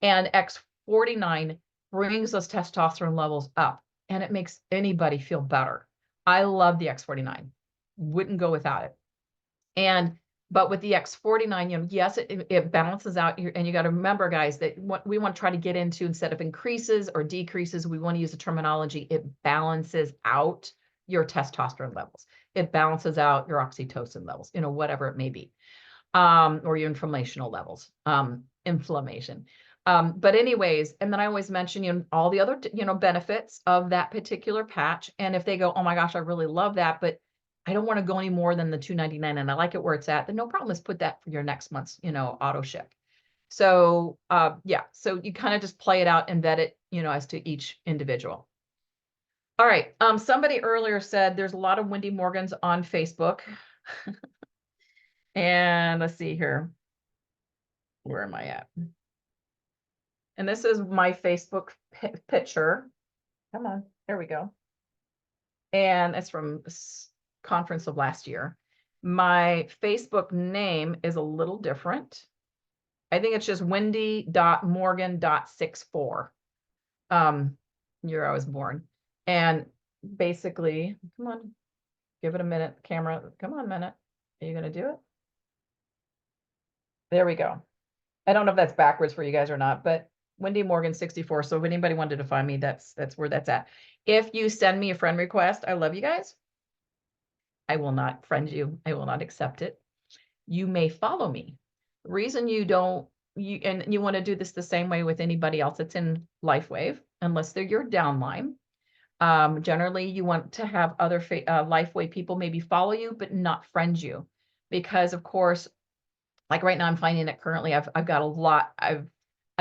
And X49 brings those testosterone levels up, and it makes anybody feel better. I love the X49. Wouldn't go without it. But with the X49, yes, it balances out. And you got to remember, guys, that what we want to try to get into, instead of increases or decreases, we want to use the terminology, it balances out your testosterone levels. It balances out your oxytocin levels, whatever it may be, or your inflammational levels, inflammation. But anyways, and then I always mention, all the other, benefits of that particular patch. And if they go, oh my gosh, I really love that, but I don't want to go any more than the $2.99 and I like it where it's at, then no problem. Let's put that for your next month's, auto ship. So, yeah, so you kind of just play it out and vet it, as to each individual. All right. Somebody earlier said there's a lot of Wendy Morgans on Facebook. And let's see here. Where am I at? And this is my Facebook picture. Come on, there we go. And it's from conference of last year. My Facebook name is a little different. I think it's just wendy.morgan.64. Year I was born. And basically, come on, give it a minute, camera. Come on, minute. Are you going to do it? There we go. I don't know if that's backwards for you guys or not, but Wendy Morgan 64. So if anybody wanted to find me, that's where that's at. If you send me a friend request, I love you guys. I will not friend you. I will not accept it. You may follow me. The reason you don't, and you want to do this the same way with anybody else that's in LifeWave, unless they're your downline. Generally, you want to have other LifeWave people maybe follow you, but not friend you, because of course, like right now, I'm finding it currently. I've got a lot. I've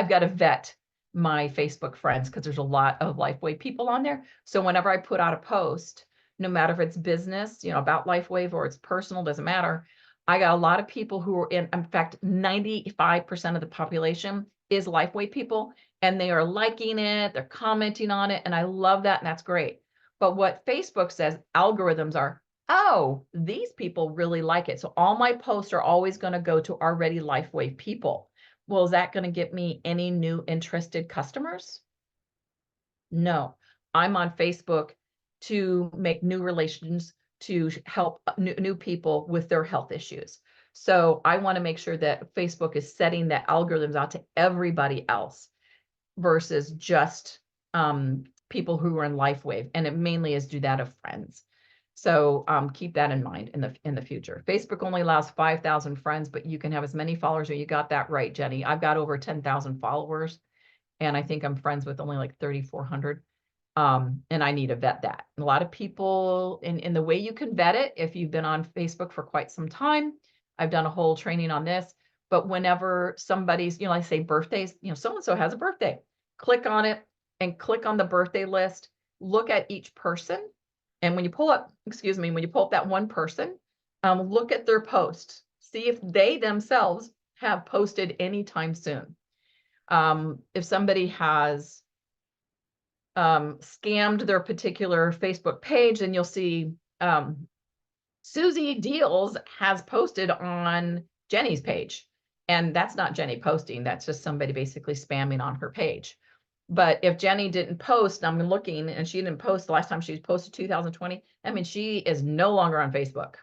got to vet my Facebook friends because there's a lot of LifeWave people on there. So whenever I put out a post, no matter if it's business, about LifeWave or it's personal, doesn't matter. I got a lot of people who are in fact, 95% of the population is LifeWave people, and they are liking it, they're commenting on it, and I love that, and that's great. But what Facebook says, algorithms are, oh, these people really like it. So all my posts are always going to go to already LifeWave people. Well, is that going to get me any new interested customers? No, I'm on Facebook to make new relations, to help new people with their health issues. So I want to make sure that Facebook is setting the algorithms out to everybody else versus just people who are in LifeWave. And it mainly is do that of friends. So keep that in mind in the future. Facebook only allows 5,000 friends, but you can have as many followers. Or you got that right, Jenny. I've got over 10,000 followers, and I think I'm friends with only like 3,400. And I need to vet that. A lot of people in the way you can vet it, if you've been on Facebook for quite some time, I've done a whole training on this. But whenever somebody's, like say birthdays, so-and-so has a birthday, click on it and click on the birthday list, look at each person. And when you pull up that one person, look at their posts, see if they themselves have posted anytime soon. If somebody has scammed their particular Facebook page, and you'll see Susie Deals has posted on Jenny's page. And that's not Jenny posting. That's just somebody basically spamming on her page. But if Jenny didn't post, I'm looking, and she didn't post the last time she posted 2020, I mean, she is no longer on Facebook.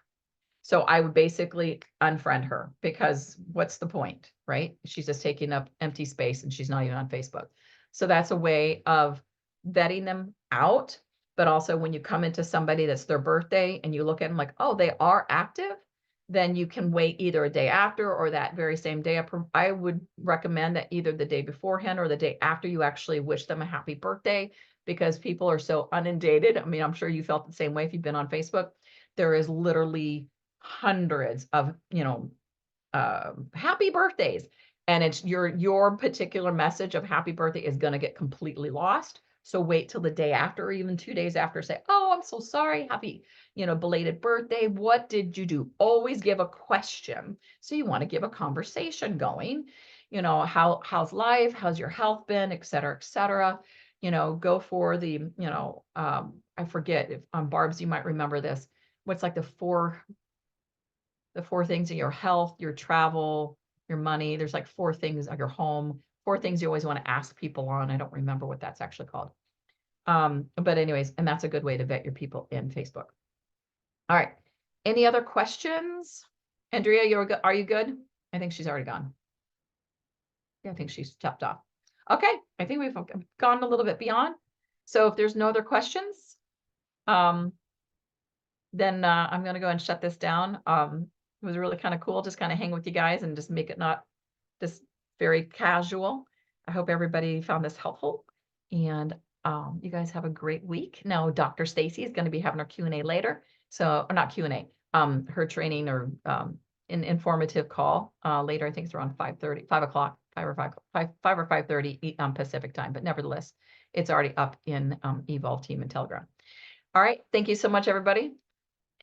So I would basically unfriend her, because what's the point, right? She's just taking up empty space and she's not even on Facebook. So that's a way of vetting them out. But also when you come into somebody that's their birthday and you look at them like, oh, they are active, then you can wait either a day after or that very same day. I would recommend that either the day beforehand or the day after you actually wish them a happy birthday, because people are so inundated. I mean, I'm sure you felt the same way if you've been on Facebook. There is literally hundreds of, happy birthdays. And it's your particular message of happy birthday is going to get completely lost. So wait till the day after, or even 2 days after, say, oh, I'm so sorry. Happy, belated birthday. What did you do? Always give a question. So you want to give a conversation going, how's life? How's your health been, et cetera, et cetera. Go for the, I forget if Barb's, you might remember this. What's like the four things in your health, your travel, your money. There's like 4 things of your home, 4 things you always want to ask people on. I don't remember what that's actually called. But anyways, and that's a good way to vet your people in Facebook. All right. Any other questions? Andrea, are you good? I think she's already gone. Yeah, I think she's stepped off. Okay. I think we've gone a little bit beyond. So if there's no other questions, then I'm going to go and shut this down. It was really kind of cool, just kind of hang with you guys and just make it not just very casual. I hope everybody found this helpful, and you guys have a great week. Now, Dr. Stacy is going to be having her Q&A later. So, or not Q&A, her training or an informative call later. I think it's around 5:30, 5 o'clock, 5 or 5:30 Pacific time. But nevertheless, it's already up in EvolveTeam and Telegram. All right. Thank you so much, everybody.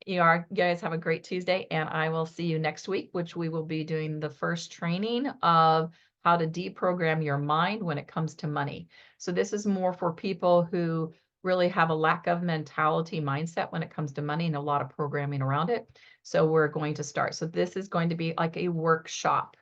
You guys have a great Tuesday, and I will see you next week, which we will be doing the first training of how to deprogram your mind when it comes to money. So this is more for people who really have a lack of mentality mindset when it comes to money and a lot of programming around it. So we're going to start. So this is going to be like a workshop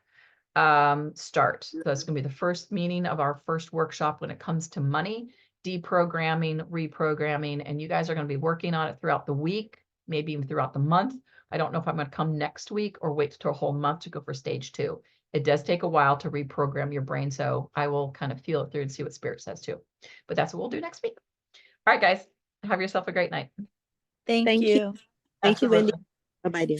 start. So it's going to be the first meeting of our first workshop when it comes to money, deprogramming, reprogramming, and you guys are going to be working on it throughout the week, maybe even throughout the month. I don't know if I'm going to come next week or wait till a whole month to go for stage 2. It does take a while to reprogram your brain, so I will kind of feel it through and see what Spirit says too. But that's what we'll do next week. All right, guys, have yourself a great night. Thank Thank you. you. Thank you, Wendy. Absolutely. Bye-bye, dear.